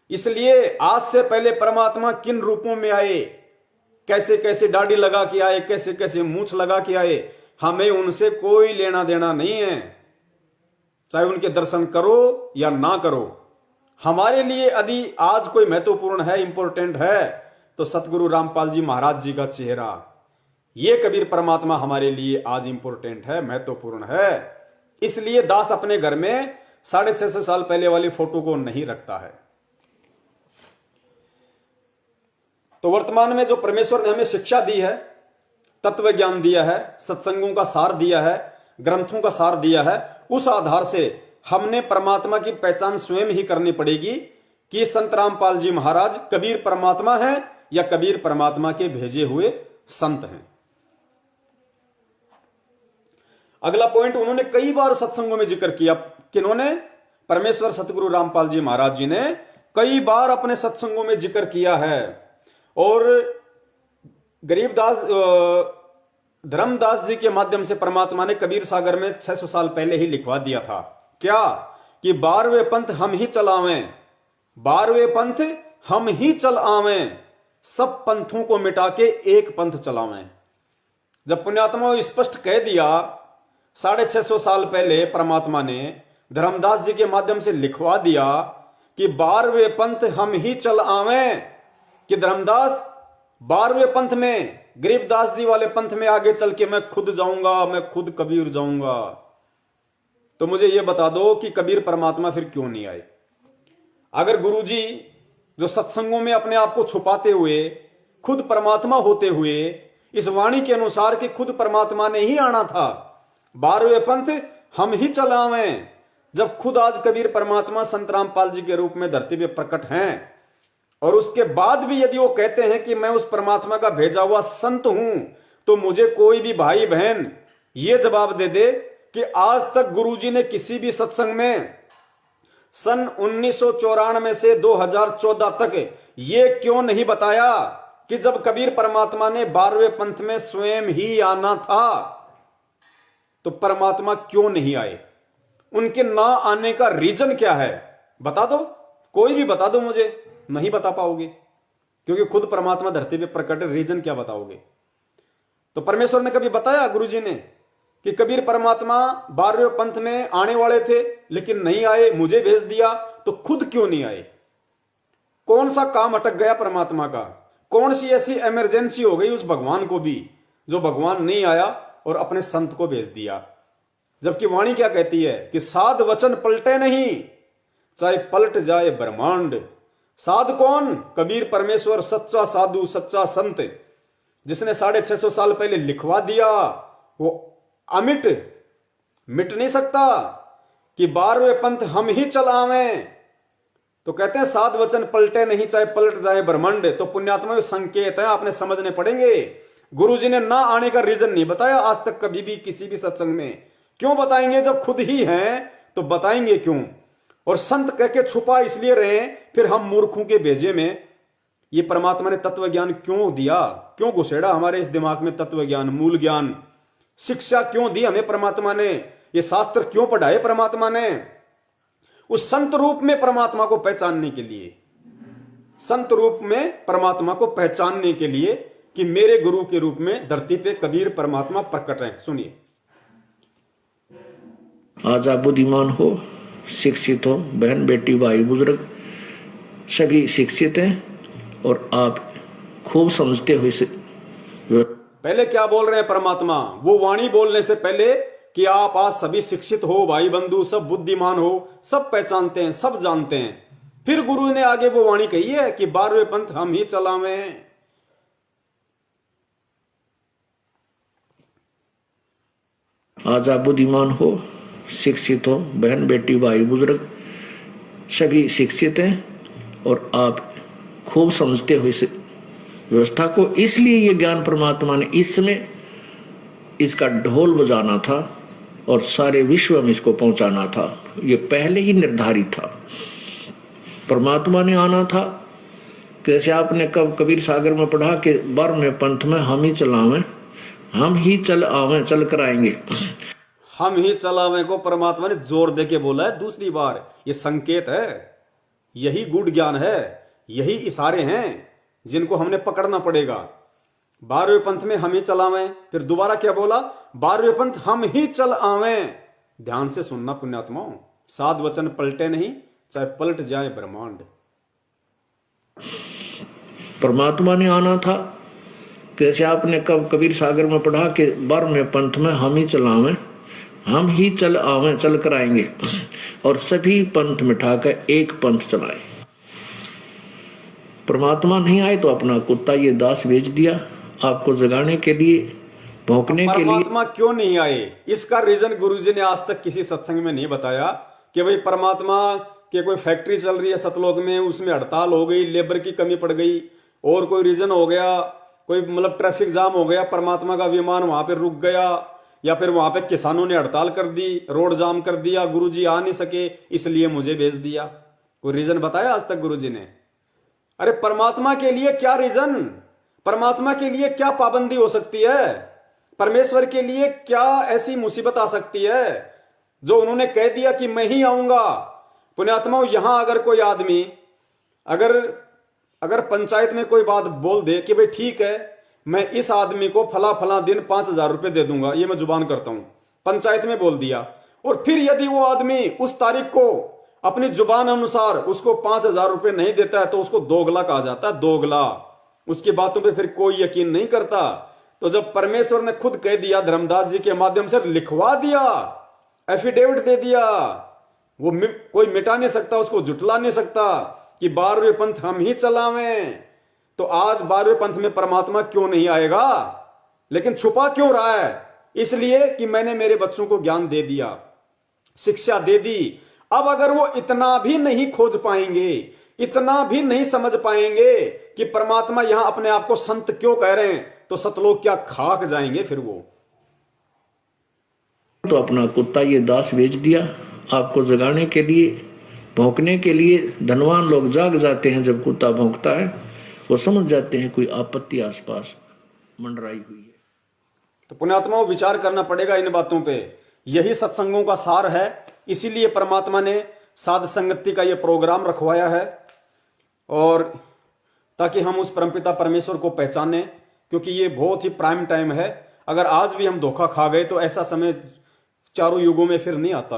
इसलिए आज से पहले परमात्मा किन रूपों में आए, कैसे कैसे दाढ़ी लगा के आए, कैसे कैसे मूंछ लगा के आए, हमें उनसे कोई लेना देना नहीं है। चाहे उनके दर्शन करो या ना करो, हमारे लिए यदि आज कोई महत्वपूर्ण है, इंपॉर्टेंट है, तो सतगुरु रामपाल जी महाराज जी का चेहरा, ये कबीर परमात्मा हमारे लिए आज इंपॉर्टेंट है, महत्वपूर्ण है। इसलिए दास अपने घर में 650 साल पहले वाली फोटो को नहीं रखता है। तो वर्तमान में जो परमेश्वर ने हमें शिक्षा दी है, तत्व ज्ञान दिया है, सत्संगों का सार दिया है, ग्रंथों का सार दिया है, उस आधार से हमने परमात्मा की पहचान स्वयं ही करनी पड़ेगी कि संत रामपाल जी महाराज कबीर परमात्मा हैं या कबीर परमात्मा के भेजे हुए संत हैं। अगला पॉइंट उन्होंने कई बार सत्संगों में जिक्र किया। किन्होंने? परमेश्वर सतगुरु रामपाल जी महाराज जी ने कई बार अपने सत्संगों में जिक्र किया है। और गरीबदास धर्मदास जी के माध्यम से परमात्मा ने कबीर सागर में 600 साल पहले ही लिखवा दिया था। क्या? कि 12वें पंथ हम ही चलावें, 12वें पंथ हम ही चल आवें, सब पंथों को मिटा के एक पंथ चलावें। जब पुण्यात्मा स्पष्ट कह दिया 650 साल पहले परमात्मा ने धर्मदास जी के माध्यम से लिखवा दिया कि 12वें पंथ हम ही चल आवें, कि धर्मदास 12वें पंथ में, गरीबदास जी वाले पंथ में आगे चल के मैं खुद जाऊंगा, मैं खुद कबीर जाऊंगा, तो मुझे यह बता दो कि कबीर परमात्मा फिर क्यों नहीं आए? अगर गुरुजी जो सत्संगों में अपने आप को छुपाते हुए खुद परमात्मा होते हुए इस वाणी के अनुसार कि खुद परमात्मा ने ही आना था, 12वें पंथ हम ही चलावें, जब खुद आज कबीर परमात्मा संत रामपाल जी के रूप में धरती पे प्रकट हैं, और उसके बाद भी यदि वो कहते हैं कि मैं उस परमात्मा का भेजा हुआ संत हूं, तो मुझे कोई भी भाई बहन ये जवाब दे दे कि आज तक गुरुजी ने किसी भी सत्संग में सन 1994 से 2014 तक ये क्यों नहीं बताया कि जब कबीर परमात्मा ने 12वें पंथ में स्वयं ही आना था, तो परमात्मा क्यों नहीं आए? उनके ना आने का रीजन क्या है? बता दो, कोई भी बता दो मुझे। नहीं बता पाओगे, क्योंकि खुद परमात्मा धरती पे प्रकट है, रीजन क्या बताओगे? तो परमेश्वर ने कभी बताया गुरुजी ने कि कबीर परमात्मा 12वें पंथ में आने वाले थे लेकिन नहीं आए, मुझे भेज दिया, तो खुद क्यों नहीं आए? कौन सा काम अटक गया परमात्मा का? कौन सी ऐसी इमरजेंसी हो गई उस भगवान को भी जो भगवान नहीं आया और अपने संत को भेज दिया? जबकि वाणी क्या कहती है कि साध वचन पलटे नहीं, चाहे पलट जाए ब्रह्मांड। साध कौन? कबीर परमेश्वर, सच्चा साधु, सच्चा संत, जिसने 650 साल पहले लिखवा दिया, वो अमिट मिट नहीं सकता कि 12वें पंथ हम ही चलावें। तो कहते हैं साध वचन पलटे नहीं, चाहे पलट जाए ब्रह्मांड। तो पुण्यात्मा संकेत है, आपने समझने पड़ेंगे। गुरुजी ने ना आने का रीजन नहीं बताया आज तक कभी भी किसी भी सत्संग में। क्यों बताएंगे? जब खुद ही हैं तो बताएंगे क्यों? और संत कह के छुपा इसलिए रहे, फिर हम मूर्खों के भेजे में ये परमात्मा ने तत्व ज्ञान क्यों दिया? क्यों घुसेड़ा हमारे इस दिमाग में तत्व ज्ञान, मूल ज्ञान? शिक्षा क्यों दी हमें परमात्मा ने? ये शास्त्र क्यों पढ़ाए परमात्मा ने? उस संत रूप में परमात्मा को पहचानने के लिए, संत रूप में परमात्मा को पहचानने के लिए कि मेरे गुरु के रूप में धरती पे कबीर परमात्मा प्रकट हैं। सुनिए। आज आप बुद्धिमान हो, शिक्षित हो, बहन बेटी भाई बुजुर्ग सभी शिक्षित हैं और आप खूब समझते हुए। पहले क्या बोल रहे हैं परमात्मा? वो वाणी बोलने से पहले कि आप आज सभी शिक्षित हो, भाई बंधु सब बुद्धिमान हो, सब पहचानते हैं, सब जानते हैं। फिर गुरु ने आगे वो वाणी कही है कि 12वें पंथ हम ही चलावें। आज आप बुद्धिमान हो, शिक्षित हो, बहन बेटी भाई बुजुर्ग सभी शिक्षित हैं और आप खूब समझते हुए व्यवस्था को। इसलिए ये ज्ञान परमात्मा ने इस समय इसका ढोल बजाना था और सारे विश्व में इसको पहुंचाना था। ये पहले ही निर्धारित था। परमात्मा ने आना था। कैसे आपने कब कबीर सागर में पढ़ा कि बर में पंथ में हम ही चलावें, हम ही चल आवे, चल कर आएंगे। हम ही चलावे को परमात्मा ने जोर दे के बोला है दूसरी बार। ये संकेत है, यही गुड़ ज्ञान है, यही इशारे हैं जिनको हमने पकड़ना पड़ेगा। 12वें पंथ में हम ही चलावें, फिर दोबारा क्या बोला, 12वें पंथ हम ही चल आवें। ध्यान से सुनना पुण्यात्माओं, साध वचन पलटे नहीं, चाहे पलट जाए ब्रह्मांड। परमात्मा ने आना था। कैसे आपने कब कबीर सागर में पढ़ा कि बर में पंथ में हम ही चलावें, हम ही चल आवे, चल कर आएंगे और सभी पंथ मिठाकर एक पंथ चलाए। परमात्मा नहीं आए तो अपना कुत्ता ये दास भेज दिया आपको जगाने के लिए, भौंकने के लिए। परमात्मा क्यों नहीं आए, इसका रीजन गुरुजी ने आज तक किसी सत्संग में नहीं बताया कि भाई परमात्मा के कोई फैक्ट्री चल रही है सतलोक में, उसमें हड़ताल हो गई, लेबर की कमी पड़ गई, और कोई रीजन हो गया, कोई मतलब ट्रैफिक जाम हो गया, परमात्मा का विमान वहां पे रुक गया, या फिर वहां पे किसानों ने हड़ताल कर दी, रोड जाम कर दिया, गुरुजी आ नहीं सके इसलिए मुझे भेज दिया। कोई रीजन बताया आज तक गुरुजी ने? अरे परमात्मा के लिए क्या रीजन, परमात्मा के लिए क्या पाबंदी हो सकती है, परमेश्वर के लिए क्या ऐसी मुसीबत आ सकती है जो उन्होंने कह दिया कि मैं ही आऊंगा। पुण्यात्माओं, यहां अगर कोई आदमी अगर पंचायत में कोई बात बोल दे कि भाई ठीक है मैं इस आदमी को फला फला दिन 5,000 रुपए दे दूंगा, ये मैं जुबान करता हूं, पंचायत में बोल दिया, और फिर यदि वो आदमी उस तारीख को अपनी जुबान अनुसार उसको 5,000 रुपए नहीं देता है तो उसको दोगला कहा जाता है, दोगला। उसकी बातों पे फिर कोई यकीन नहीं करता। तो जब परमेश्वर ने खुद कह दिया, धर्मदास जी के माध्यम से लिखवा दिया, एफिडेविट दे दिया, वो कोई मिटा नहीं सकता, उसको जुटला नहीं सकता कि 12वें पंथ हम ही चलावें। तो आज 12वें पंथ में परमात्मा क्यों नहीं आएगा, लेकिन छुपा क्यों रहा है? इसलिए कि मैंने मेरे बच्चों को ज्ञान दे दिया, शिक्षा दे दी। अब अगर वो इतना भी नहीं खोज पाएंगे, इतना भी नहीं समझ पाएंगे कि परमात्मा यहां अपने आप को संत क्यों कह रहे हैं, तो सतलोक क्या खाक जाएंगे फिर वो। तो अपना कुत्ता ये दास भेज दिया आपको जगाने के लिए, भौंकने के लिए। धनवान लोग जाग जाते हैं जब कुत्ता भौंकता है, वो समझ जाते हैं कोई आपत्ति आसपास मंडराई हुई है। तो पुण्यात्माओं, विचार करना पड़ेगा इन बातों पे। यही सत्संगों का सार है। इसीलिए परमात्मा ने साध संगति का ये प्रोग्राम रखवाया है, और ताकि हम उस परमपिता परमेश्वर को पहचाने, क्योंकि ये बहुत ही प्राइम टाइम है। अगर आज भी हम धोखा खा गए तो ऐसा समय चारों युगों में फिर नहीं आता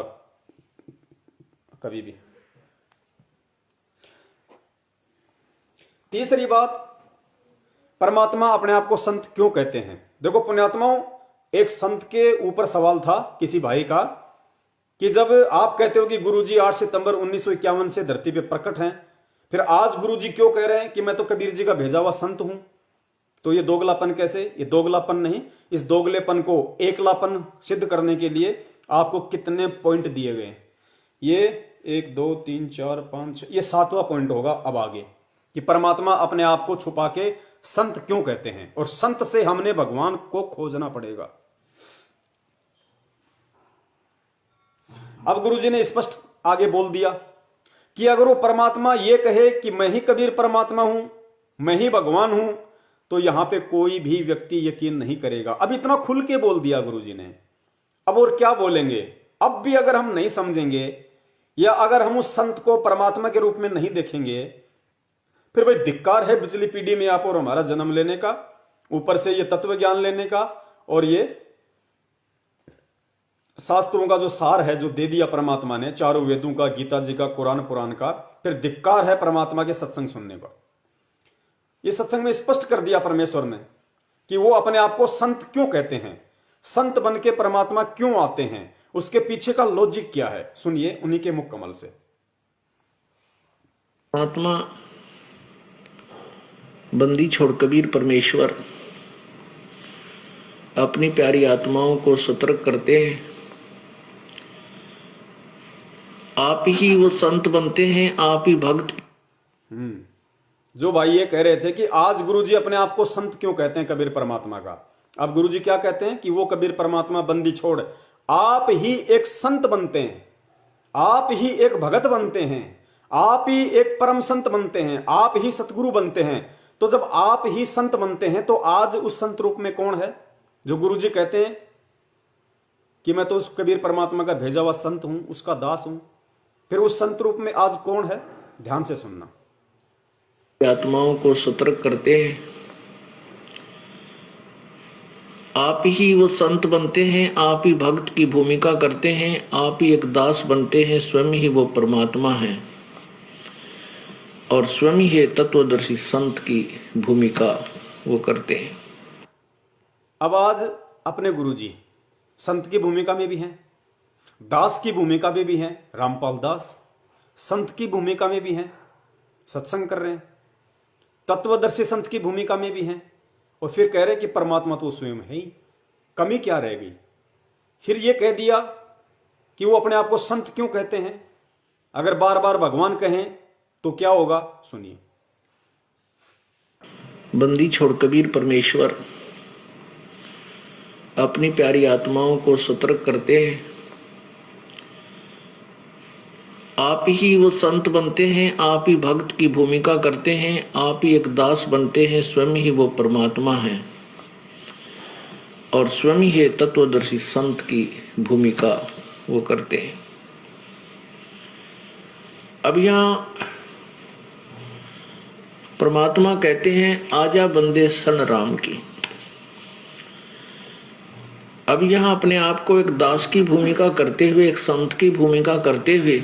कभी भी। तीसरी बात, परमात्मा अपने आप को संत क्यों कहते हैं? देखो पुण्यात्माओं, एक संत के ऊपर सवाल था किसी भाई का कि जब आप कहते हो कि गुरुजी 8 सितंबर 1951 से धरती पे प्रकट हैं, फिर आज गुरुजी क्यों कह रहे हैं कि मैं तो कबीर जी का भेजा हुआ संत हूं? तो ये दोगलापन कैसे? ये दोगलापन नहीं, इस दोगलेपन को एकलापन सिद्ध करने के लिए आपको कितने पॉइंट दिए गए? ये 1 2 3 4 5 ये 7वां पॉइंट होगा अब आगे, कि परमात्मा अपने आप को छुपा के संत क्यों कहते हैं, और संत से हमने भगवान को खोजना पड़ेगा। अब गुरुजी ने स्पष्ट आगे बोल दिया कि अगर वो परमात्मा ये कहे कि मैं ही कबीर परमात्मा हूं, मैं ही भगवान हूं, तो यहां पे कोई भी व्यक्ति यकीन नहीं करेगा। अब इतना खुल के बोल दिया गुरुजी ने, अब और क्या बोलेंगे? अब भी अगर हम नहीं समझेंगे, या अगर हम उस संत को परमात्मा के रूप में नहीं देखेंगे, फिर भाई धिक्कार है बिजली पीढ़ी में आप और हमारा जन्म लेने का, ऊपर से ये तत्व ज्ञान लेने का, और ये शास्त्रों का जो सार है जो दे दिया परमात्मा ने, चारों वेदों का, गीता जी का, कुरान पुराण का, फिर धिक्कार है परमात्मा के सत्संग सुनने पर। ये सत्संग में स्पष्ट कर दिया परमेश्वर ने कि वो अपने आप को संत क्यों कहते हैं, संत बन के परमात्मा क्यों आते हैं, उसके पीछे का लॉजिक क्या है। सुनिए उन्हीं के मुख कमल से। परमात्मा बंदी छोड़ कबीर परमेश्वर अपनी प्यारी आत्माओं को सतर्क करते हैं। आप ही वो संत बनते हैं, आप ही भक्त। जो भाई ये कह रहे थे कि आज गुरुजी अपने आप को संत क्यों कहते हैं कबीर परमात्मा का, अब गुरुजी क्या कहते हैं कि वो कबीर परमात्मा बंदी छोड़ आप ही एक संत बनते हैं, आप ही एक भगत बनते हैं, आप ही एक परम संत बनते हैं, आप ही सतगुरु बनते हैं। तो जब आप ही संत बनते हैं तो आज उस संत रूप में कौन है? जो गुरुजी कहते हैं कि मैं तो उस कबीर परमात्मा का भेजा हुआ संत हूं, उसका दास हूं, फिर उस संत रूप में आज कौन है? ध्यान से सुनना। आत्माओं को सतर्क करते हैं, आप ही वो संत बनते हैं, आप ही भक्त की भूमिका करते हैं, आप ही एक दास बनते हैं, स्वयं ही वो परमात्मा है और स्वयं ही तत्वदर्शी संत की भूमिका वो करते हैं। अब आज अपने गुरुजी संत की भूमिका में भी हैं, दास की भूमिका में भी हैं, रामपाल दास संत की भूमिका में भी हैं, सत्संग कर रहे हैं, तत्वदर्शी संत की भूमिका में भी हैं, और फिर कह रहे कि परमात्मा तो स्वयं है ही, कमी क्या रह गई? फिर ये कह दिया कि वो अपने आप को संत क्यों कहते हैं? अगर बार बार भगवान कहें तो क्या होगा? सुनिए। बंदी छोड़ कबीर परमेश्वर अपनी प्यारी आत्माओं को सतर्क करते हैं, आप ही वो संत बनते हैं, आप ही भक्त की भूमिका करते हैं, आप ही एक दास बनते हैं, स्वयं ही वो परमात्मा है और स्वयं ही तत्वदर्शी संत की भूमिका वो करते हैं। अब यहां परमात्मा कहते हैं आजा बंदे सन राम की। अब यहां अपने आप को एक दास की भूमिका करते हुए, एक संत की भूमिका करते हुए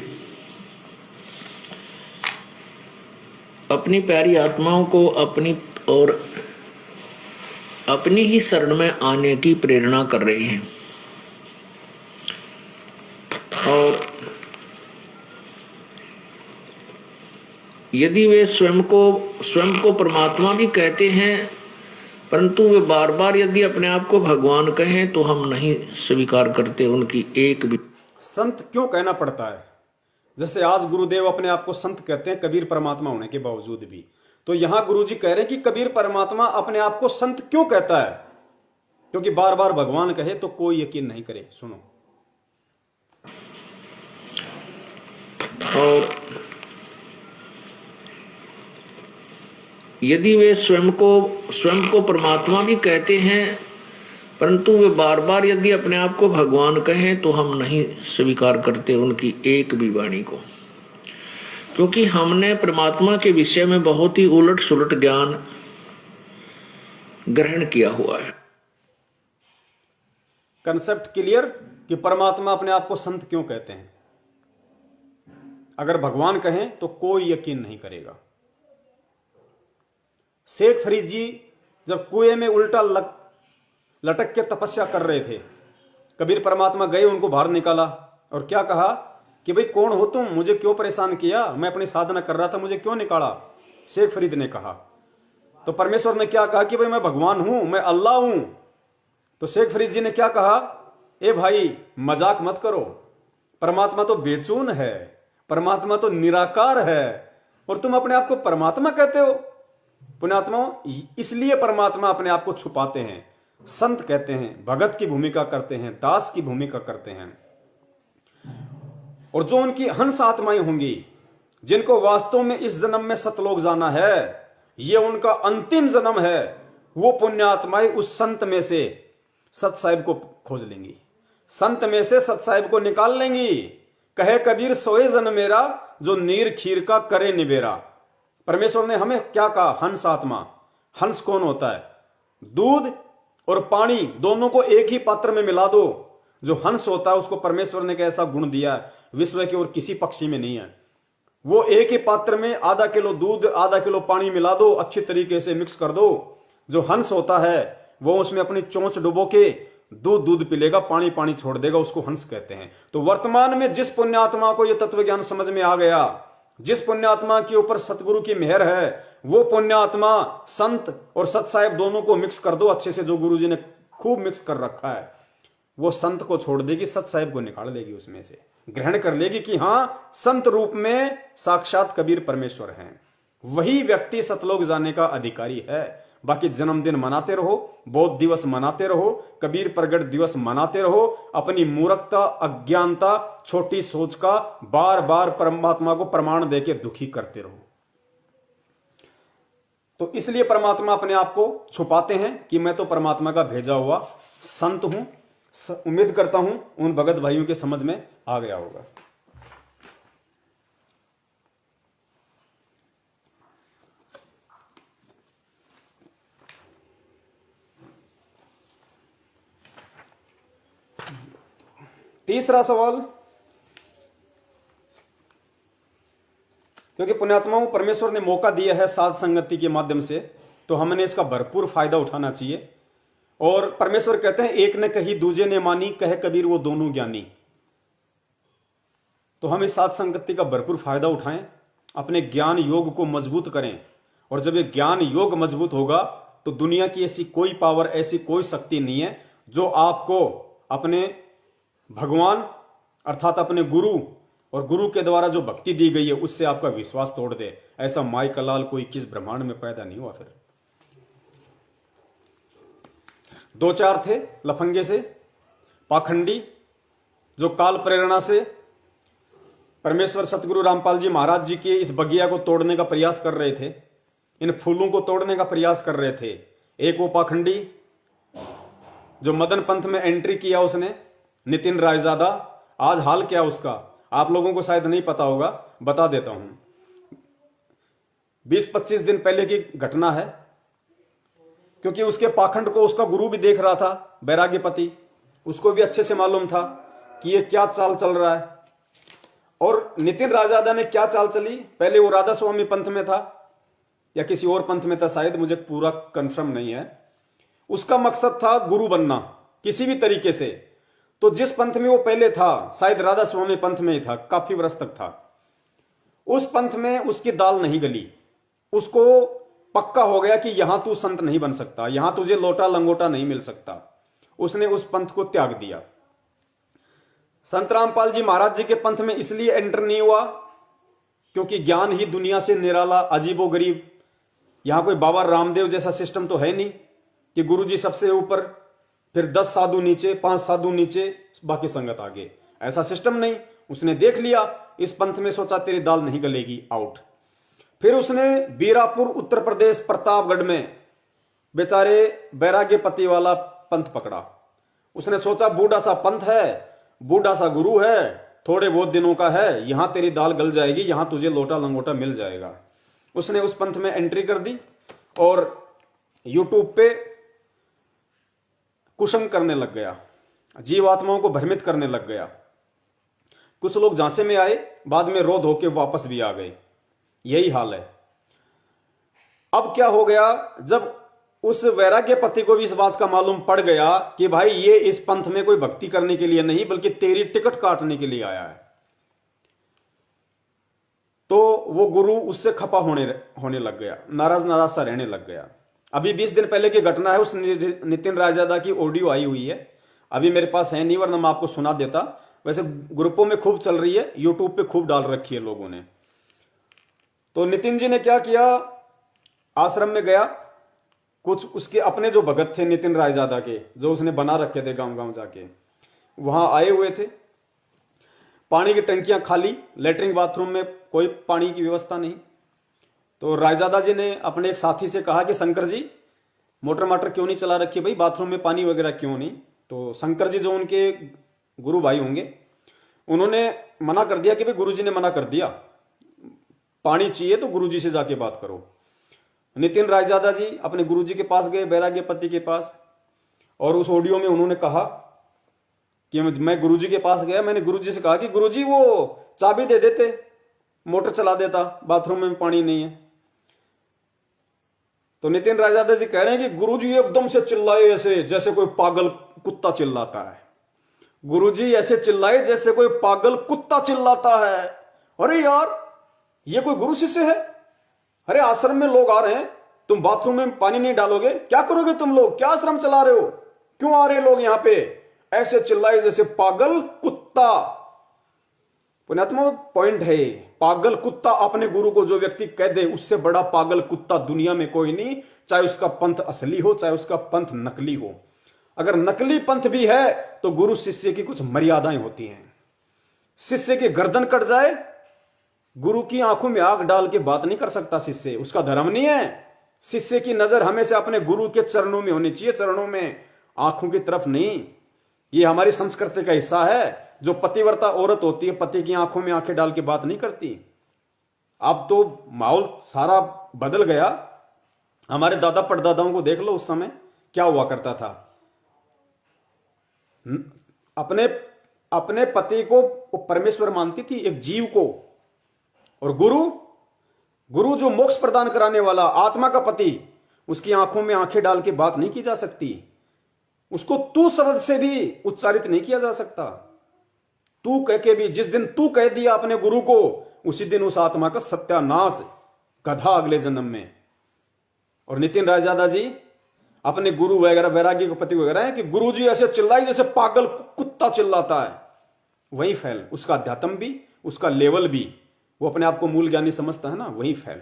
अपनी प्यारी आत्माओं को अपनी और अपनी ही शरण में आने की प्रेरणा कर रहे हैं। और यदि वे स्वयं को परमात्मा भी कहते हैं, परंतु वे बार बार यदि अपने आप को भगवान कहें तो हम नहीं स्वीकार करते उनकी एक भी। संत क्यों कहना पड़ता है? जैसे आज गुरुदेव अपने आप को संत कहते हैं कबीर परमात्मा होने के बावजूद भी, तो यहां गुरुजी कह रहे हैं कि कबीर परमात्मा अपने आप को संत क्यों कहता है? क्योंकि बार बार भगवान कहे तो कोई यकीन नहीं करे। सुनो। और यदि वे स्वयं को परमात्मा भी कहते हैं, परंतु वे बार बार यदि अपने आप को भगवान कहें तो हम नहीं स्वीकार करते उनकी एक भी वाणी को, क्योंकि हमने परमात्मा के विषय में बहुत ही उलट सुलट ज्ञान ग्रहण किया हुआ है। कंसेप्ट क्लियर कि परमात्मा अपने आप को संत क्यों कहते हैं? अगर भगवान कहें तो कोई यकीन नहीं करेगा। शेख फरीद जी जब कुएं में उल्टा लटक के तपस्या कर रहे थे, कबीर परमात्मा गए, उनको बाहर निकाला और क्या कहा कि भाई कौन हो तुम, मुझे क्यों परेशान किया, मैं अपनी साधना कर रहा था, मुझे क्यों निकाला? शेख फरीद ने कहा। तो परमेश्वर ने क्या कहा कि भाई मैं भगवान हूं, मैं अल्लाह हूं। तो शेख फरीद जी ने क्या कहा, ए भाई मजाक मत करो, परमात्मा तो बेचून है, परमात्मा तो निराकार है और तुम अपने आप को परमात्मा कहते हो। पुण्यात्मा, इसलिए परमात्मा अपने आप को छुपाते हैं, संत कहते हैं, भगत की भूमिका करते हैं, दास की भूमिका करते हैं। और जो उनकी हंस आत्माएं होंगी, जिनको वास्तव में इस जन्म में सतलोक जाना है, ये उनका अंतिम जन्म है, वो पुण्यात्माएं उस संत में से सत साहिब को खोज लेंगी, संत में से सत साहिब को निकाल लेंगी। कहे कबीर सोए जन मेरा, जो नीर खीर का करे निबेरा। परमेश्वर ने हमें क्या कहा? हंस आत्मा। हंस कौन होता है? दूध और पानी दोनों को एक ही पात्र में मिला दो, जो हंस होता है उसको परमेश्वर ने ऐसा गुण दिया है, विश्व के और किसी पक्षी में नहीं है। वो एक ही पात्र में आधा किलो दूध, आधा किलो पानी मिला दो, अच्छी तरीके से मिक्स कर दो। जो हंस होता है वो उसमें अपनी चोंच डुबो के दूध पिलेगा, पानी पानी छोड़ देगा, उसको हंस कहते हैं। तो वर्तमान में जिस पुण्यात्मा को यह तत्व ज्ञान समझ में आ गया, जिस पुण्यात्मा के ऊपर सतगुरु की मेहर है, वो पुण्यात्मा संत और सत साहिब दोनों को मिक्स कर दो अच्छे से, जो गुरु जी ने खूब मिक्स कर रखा है। वो संत को छोड़ देगी, सत साहिब को निकाल देगी, उसमें से ग्रहण कर लेगी कि हां संत रूप में साक्षात कबीर परमेश्वर हैं। वही व्यक्ति सतलोक जाने का अधिकारी है। बाकी जन्मदिन मनाते रहो, बौद्ध दिवस मनाते रहो, कबीर प्रगट दिवस मनाते रहो, अपनी मूर्खता, अज्ञानता, छोटी सोच का बार बार परमात्मा को प्रमाण देके दुखी करते रहो। तो इसलिए परमात्मा अपने आप को छुपाते हैं कि मैं तो परमात्मा का भेजा हुआ संत हूं। उम्मीद करता हूं उन भगत भाइयों के समझ में आ गया होगा। तीसरा सवाल, क्योंकि पुण्यात्माओं परमेश्वर ने मौका दिया है साध संगति के माध्यम से, तो हमने इसका भरपूर फायदा उठाना चाहिए। और परमेश्वर कहते हैं एक ने कही दूजे ने मानी, कहे कबीर वो दोनों ज्ञानी। तो हम इस साध संगति का भरपूर फायदा उठाएं, अपने ज्ञान योग को मजबूत करें। और जब ये ज्ञान योग मजबूत होगा तो दुनिया की ऐसी कोई पावर, ऐसी कोई शक्ति नहीं है जो आपको अपने भगवान अर्थात अपने गुरु और गुरु के द्वारा जो भक्ति दी गई है उससे आपका विश्वास तोड़ दे। ऐसा माई का लाल कोई किस ब्रह्मांड में पैदा नहीं हुआ। फिर दो चार थे लफंगे से पाखंडी, जो काल प्रेरणा से परमेश्वर सतगुरु रामपाल जी महाराज जी के इस बगिया को तोड़ने का प्रयास कर रहे थे, इन फूलों को तोड़ने का प्रयास कर रहे थे। एक वो पाखंडी जो मदन पंथ में एंट्री किया उसने, नितिन रायजादा। आज हाल क्या उसका आप लोगों को शायद नहीं पता होगा, बता देता हूं। 20-25 दिन पहले की घटना है, क्योंकि उसके पाखंड को उसका गुरु भी देख रहा था, बैराग्यपति। उसको भी अच्छे से मालूम था कि ये क्या चाल चल रहा है। और नितिन रायजादा ने क्या चाल चली, पहले वो राधा स्वामी पंथ में था या किसी और पंथ में था शायद, मुझे पूरा कंफर्म नहीं है। उसका मकसद था गुरु बनना किसी भी तरीके से। तो जिस पंथ में वो पहले था, शायद राधा स्वामी पंथ में ही था, काफी वर्ष तक था, उस पंथ में उसकी दाल नहीं गली। उसको पक्का हो गया कि यहां तू संत नहीं बन सकता, यहां तुझे लोटा लंगोटा नहीं मिल सकता। उसने उस पंथ को त्याग दिया। संत रामपाल जी महाराज जी के पंथ में इसलिए एंटर नहीं हुआ क्योंकि ज्ञान ही दुनिया से निराला, अजीबो गरीब। यहां कोई बाबा रामदेव जैसा सिस्टम तो है नहीं कि गुरुजी सबसे ऊपर, फिर 10 साधु नीचे, 5 साधु नीचे, बाकी संगत आगे। ऐसा सिस्टम नहीं। उसने देख लिया इस पंथ में, सोचा तेरी दाल नहीं गलेगी, आउट। फिर उसने बीरापुर उत्तर प्रदेश प्रतापगढ़ में बेचारे बैराग्यपति वाला पंथ पकड़ा। उसने सोचा बूढ़ा सा पंथ है, बूढ़ा सा गुरु है, थोड़े बहुत दिनों का है, यहां तेरी दाल गल जाएगी, यहां तुझे लोटा लंगोटा मिल जाएगा। उसने उस पंथ में एंट्री कर दी और यूट्यूब पे कुशंग करने लग गया, जीवात्माओं को भ्रमित करने लग गया। कुछ लोग झांसे में आए, बाद में रो धो के वापस भी आ गए। यही हाल है। अब क्या हो गया, जब उस वैराग्यपति को भी इस बात का मालूम पड़ गया कि भाई ये इस पंथ में कोई भक्ति करने के लिए नहीं बल्कि तेरी टिकट काटने के लिए आया है, तो वो गुरु उससे खपा होने लग गया, नाराज सा रहने लग गया। अभी 20 दिन पहले की घटना है, उस नितिन रायजादा की ऑडियो आई हुई है, अभी मेरे पास है नहीं, वरना मैं आपको सुना देता। वैसे ग्रुपों में खूब चल रही है, यूट्यूब पे खूब डाल रखी है लोगों ने। तो नितिन जी ने क्या किया, आश्रम में गया, कुछ उसके अपने जो भगत थे नितिन रायजादा के, जो उसने बना रखे थे गांव गांव जाके, वहां आए हुए थे। पानी की टंकियां खाली, लेटरिन बाथरूम में कोई पानी की व्यवस्था नहीं। तो रायजादा जी ने अपने एक साथी से कहा कि शंकर जी मोटर माटर क्यों नहीं चला रखी भाई, बाथरूम में पानी वगैरह क्यों नहीं। तो शंकर जी जो उनके गुरु भाई होंगे, उन्होंने मना कर दिया कि भाई गुरुजी ने मना कर दिया, पानी चाहिए तो गुरुजी से जाके बात करो। नितिन रायजादा जी अपने गुरुजी के पास गए, बैराग्यपति के पास, और उस ऑडियो में उन्होंने कहा कि मैं गुरुजी के पास गया, मैंने गुरुजी से कहा कि गुरुजी वो चाबी दे देते, मोटर चला देता, बाथरूम में पानी नहीं है। तो नितिन रायजादा जी कह रहे हैं कि गुरुजी एकदम से चिल्लाए ऐसे जैसे कोई पागल कुत्ता चिल्लाता है। गुरुजी ऐसे चिल्लाए जैसे कोई पागल कुत्ता चिल्लाता है। अरे यार ये कोई गुरु शिष्य है, अरे आश्रम में लोग आ रहे हैं, तुम बाथरूम में पानी नहीं डालोगे, क्या करोगे तुम लोग, क्या आश्रम चला रहे हो, क्यों आ रहे लोग यहां पे, ऐसे चिल्लाए जैसे पागल कुत्ता। पुण्यात्मा पॉइंट है, पागल कुत्ता अपने गुरु को जो व्यक्ति कह दे, उससे बड़ा पागल कुत्ता दुनिया में कोई नहीं, चाहे उसका पंथ असली हो चाहे उसका पंथ नकली हो। अगर नकली पंथ भी है तो गुरु शिष्य की कुछ मर्यादाएं होती हैं। शिष्य की गर्दन कट जाए, गुरु की आंखों में आग डाल के बात नहीं कर सकता शिष्य, उसका धर्म नहीं है। शिष्य की नजर हमेशा अपने गुरु के चरणों में होनी चाहिए, चरणों में, आंखों की तरफ नहीं। ये हमारी संस्कृति का हिस्सा है। जो पतिव्रता औरत होती है पति की आंखों में आंखें डाल के बात नहीं करती। अब तो माहौल सारा बदल गया। हमारे दादा परदादाओं को देख लो, उस समय क्या हुआ करता था। अपने अपने पति को परमेश्वर मानती थी, एक जीव को। और गुरु जो मोक्ष प्रदान कराने वाला, आत्मा का पति, उसकी आंखों में आंखें डाल के बात नहीं की जा सकती। उसको तू शब्द से भी उच्चारित नहीं किया जा सकता। तू कह के भी, जिस दिन तू कह दिया अपने गुरु को, उसी दिन उस आत्मा का सत्यानाश, गधा अगले जन्म में। और नितिन रायजादा जी अपने गुरु वगैरह, वैरागी के पति वगैरह है कि गुरु जी ऐसे चिल्लाई जैसे पागल कुत्ता चिल्लाता है। वही फैल, उसका अध्यात्म भी, उसका लेवल भी, वो अपने आप को मूल ज्ञानी समझता है ना, वही फैल।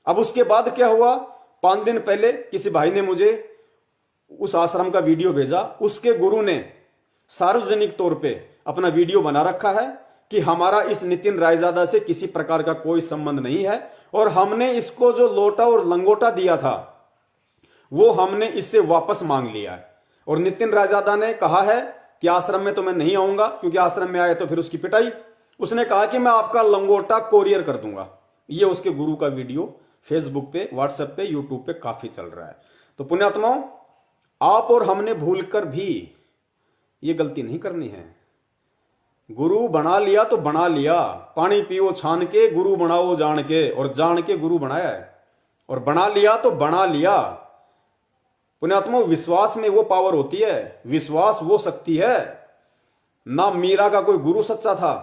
अब उसके बाद क्या हुआ, 5 दिन पहले किसी भाई ने मुझे उस आश्रम का वीडियो भेजा। उसके गुरु ने सार्वजनिक तौर पे अपना वीडियो बना रखा है कि हमारा इस नितिन रायजादा से किसी प्रकार का कोई संबंध नहीं है, और हमने इसको जो लोटा और लंगोटा दिया था वो हमने इससे वापस मांग लिया है। और नितिन रायजादा ने कहा है कि आश्रम में तो मैं नहीं आऊंगा, क्योंकि आश्रम में आए तो फिर उसकी पिटाई। उसने कहा कि मैं आपका लंगोटा कोरियर कर दूंगा। ये उसके गुरु का वीडियो फेसबुक पे, व्हाट्सएप पे, यूट्यूब पे काफी चल रहा है। तो पुण्यात्माओं, आप और हमने भूलकर भी ये गलती नहीं करनी है। गुरु बना लिया तो बना लिया, पानी पियो छान के, गुरु बनाओ जान के, और जान के गुरु बनाया है। और बना लिया तो बना लिया। पुण्यात्माओं, विश्वास में वो पावर होती है, विश्वास वो शक्ति है। ना मीरा का कोई गुरु सच्चा था,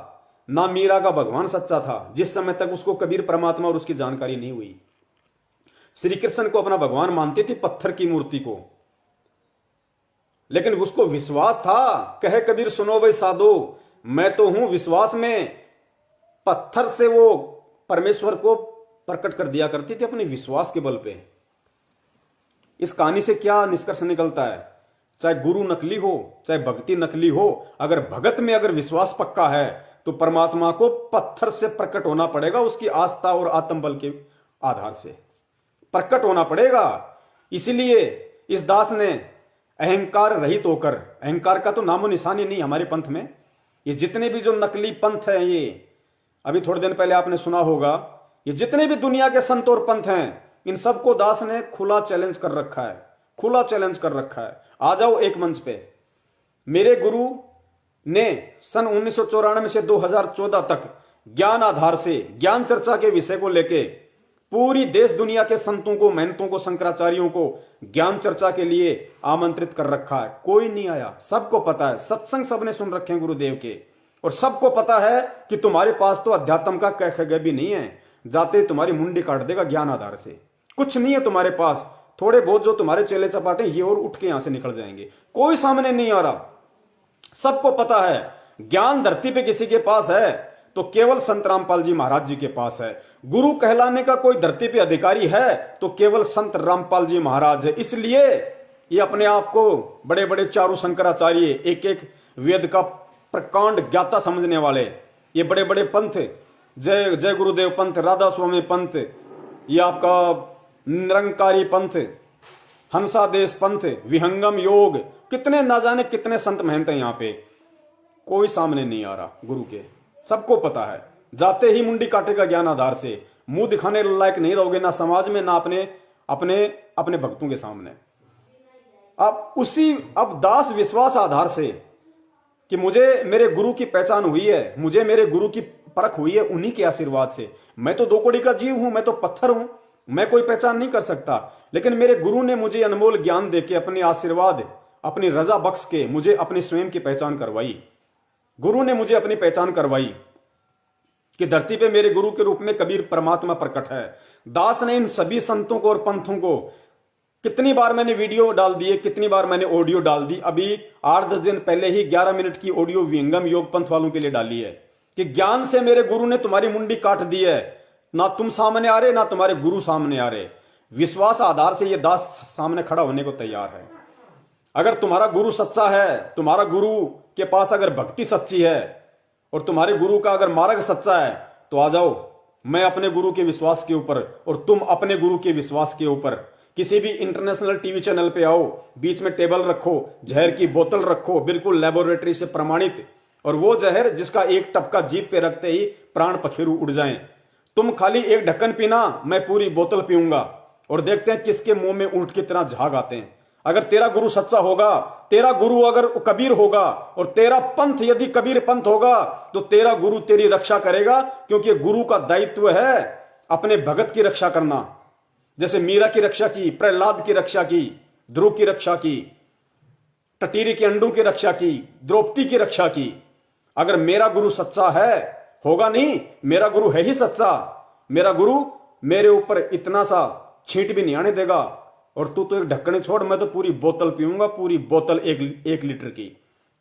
ना मीरा का भगवान सच्चा था, जिस समय तक उसको कबीर परमात्मा और उसकी जानकारी नहीं हुई। श्री कृष्ण को अपना भगवान मानती थी, पत्थर की मूर्ति को, लेकिन उसको विश्वास था। कहे कबीर सुनो भाई साधो, मैं तो हूं विश्वास में। पत्थर से वो परमेश्वर को प्रकट कर दिया करती थी अपने विश्वास के बल पे। इस कहानी से क्या निष्कर्ष निकलता है, चाहे गुरु नकली हो चाहे भक्ति नकली हो, अगर भगत में अगर विश्वास पक्का है तो परमात्मा को पत्थर से प्रकट होना पड़ेगा, उसकी आस्था और आत्मबल के आधार से प्रकट होना पड़ेगा। इसलिए इस दास ने अहंकार रहित होकर, अहंकार का तो नामो निशान ही नहीं हमारे पंथ में। ये जितने भी जो नकली पंथ हैं, ये अभी थोड़े दिन पहले आपने सुना होगा, ये जितने भी दुनिया के संत और पंथ हैं, इन सबको दास ने खुला चैलेंज कर रखा है, खुला चैलेंज कर रखा है। आ जाओ एक मंच पे। मेरे गुरु ने सन 1994 से 2014 तक ज्ञान आधार से, ज्ञान चर्चा के विषय को लेके पूरी देश दुनिया के संतों को, महंतों को, शंकराचार्यों को ज्ञान चर्चा के लिए आमंत्रित कर रखा है। कोई नहीं आया। सबको पता है, सत्संग सबने सुन रखे हैं गुरुदेव के, और सबको पता है कि तुम्हारे पास तो अध्यात्म का कह भी नहीं है। जाते तुम्हारी मुंडी काट देगा ज्ञान आधार से। कुछ नहीं है तुम्हारे पास। थोड़े बहुत जो तुम्हारे चेले चपाटे ये और उठ के यहां से निकल जाएंगे। कोई सामने नहीं आ रहा। सबको पता है ज्ञान धरती पे किसी के पास है तो केवल संत रामपाल जी महाराज जी के पास है। गुरु कहलाने का कोई धरती पे अधिकारी है तो केवल संत रामपाल जी महाराज है। इसलिए ये अपने आप को बड़े बड़े चारू शंकराचार्य, एक एक वेद का प्रकांड ज्ञाता समझने वाले, ये बड़े बड़े पंथ, जय जय गुरुदेव पंथ, राधा स्वामी पंथ, ये आपका निरंकारी पंथ, हंसादेश पंथ, विहंगम योग, कितने ना जाने कितने संत महंत हैं यहाँ पे। कोई सामने नहीं आ रहा गुरु के। सबको पता है, जाते ही मुंडी काटेगा ज्ञान आधार से। मुंह दिखाने लायक नहीं रहोगे, ना समाज में, ना अपने अपने अपने भक्तों के सामने। अब दास विश्वास आधार से कि मुझे मेरे गुरु की पहचान हुई है, मुझे मेरे गुरु की परख हुई है उन्हीं के आशीर्वाद से। मैं तो दो कौड़ी का जीव हूं, मैं तो पत्थर हूं, मैं कोई पहचान नहीं कर सकता। लेकिन मेरे गुरु ने मुझे अनमोल ज्ञान देके, अपने आशीर्वाद, अपनी रजा बख्श के मुझे अपनी स्वयं की पहचान करवाई। गुरु ने मुझे अपनी पहचान करवाई कि धरती पे मेरे गुरु के रूप में कबीर परमात्मा प्रकट है। दास ने इन सभी संतों को और पंथों को, कितनी बार मैंने वीडियो डाल दिए, कितनी बार मैंने ऑडियो डाल दी। अभी 8-10 दिन पहले ही 11 मिनट की ऑडियो विहंगम योग पंथ वालों के लिए डाली है कि ज्ञान से मेरे गुरु ने तुम्हारी मुंडी काट दी है, ना तुम सामने आ रहे ना तुम्हारे गुरु सामने आ रहे। विश्वास आधार से ये दास सामने खड़ा होने को तैयार है। अगर तुम्हारा गुरु सच्चा है, तुम्हारा गुरु के पास अगर भक्ति सच्ची है और तुम्हारे गुरु का अगर मार्ग सच्चा है, तो आ जाओ, मैं अपने गुरु के विश्वास के ऊपर और तुम अपने गुरु के विश्वास के ऊपर किसी भी इंटरनेशनल टीवी चैनल पे आओ, बीच में टेबल रखो, जहर की बोतल रखो, बिल्कुल लेबोरेटरी से प्रमाणित, और वो जहर जिसका एक टपका जीभ पे रखते ही प्राण पखेरु उड़ जाएं। तुम खाली एक ढक्कन पीना, मैं पूरी बोतल पीऊंगा, और देखते हैं किसके मुंह में ऊंट की तरह झाग आते हैं। अगर तेरा गुरु सच्चा होगा, तेरा गुरु अगर कबीर होगा और तेरा पंथ यदि कबीर पंथ होगा, तो तेरा गुरु तेरी रक्षा करेगा, क्योंकि गुरु का दायित्व है अपने भगत की रक्षा करना। जैसे मीरा की रक्षा की, प्रहलाद की रक्षा की, ध्रुव की रक्षा की, टटीरी के अंडों की रक्षा की, द्रौपदी की रक्षा की। अगर मेरा गुरु सच्चा है, होगा नहीं, मेरा गुरु है ही सच्चा, मेरा गुरु मेरे ऊपर इतना सा छींट भी नहीं आने देगा, और तू तो एक ढक्कन छोड़, मैं तो पूरी बोतल पीऊंगा, पूरी बोतल 1 लीटर की,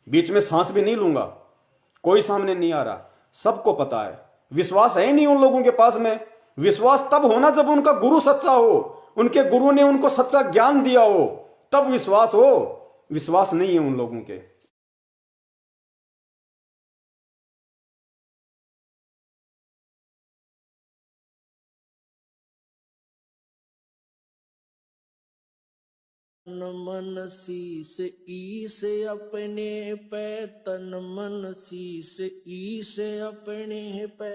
बीच में सांस भी नहीं लूंगा। कोई सामने नहीं आ रहा, सबको पता है। विश्वास है ही नहीं उन लोगों के पास में। विश्वास तब होना जब उनका गुरु सच्चा हो, उनके गुरु ने उनको सच्चा ज्ञान दिया हो, तब विश्वास हो। विश्वास नहीं है उन लोगों के। तन मन शीस ईस अपने पे, तन मन शीस ईस अपने पे,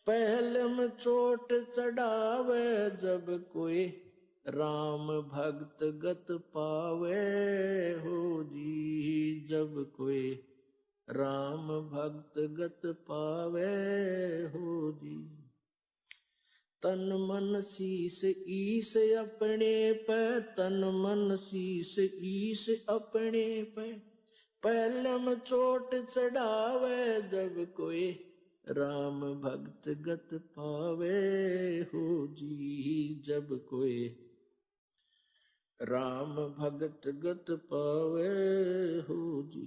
पहले में चोट चढ़ावे जब कोई राम भक्त गत पावे हो जी, जब कोई राम भक्त गत पावे हो जी। तन मन शीस ईस अपने पे, तन मन शीस ईस अपने पे, पहले में चोट चढ़ावे जब कोई राम भक्त गत पावे हो जी, जब कोई राम भक्त गत पावे हो जी।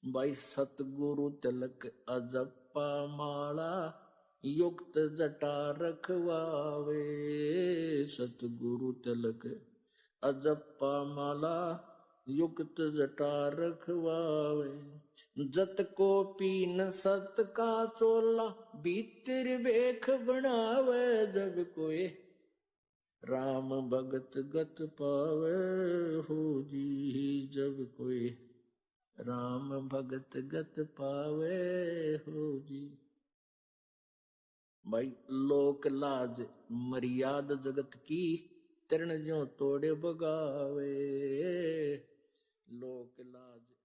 भाई सतगुरु तिलक अजप्पा माला, युक्त जटा रखवावे, सतगुरु तिलक अजप्पा माला, युक्त जटा रखवावे। जत को पीन सत का चोला, भीतर बेख बनावे जब कोई राम भगत गत पावे हो जी, जब कोई राम भगत गत पावे हो जी। भाई लोक लाज मर्याद जगत की, तृण ज्यों तोड़े बगावे, लोक लाज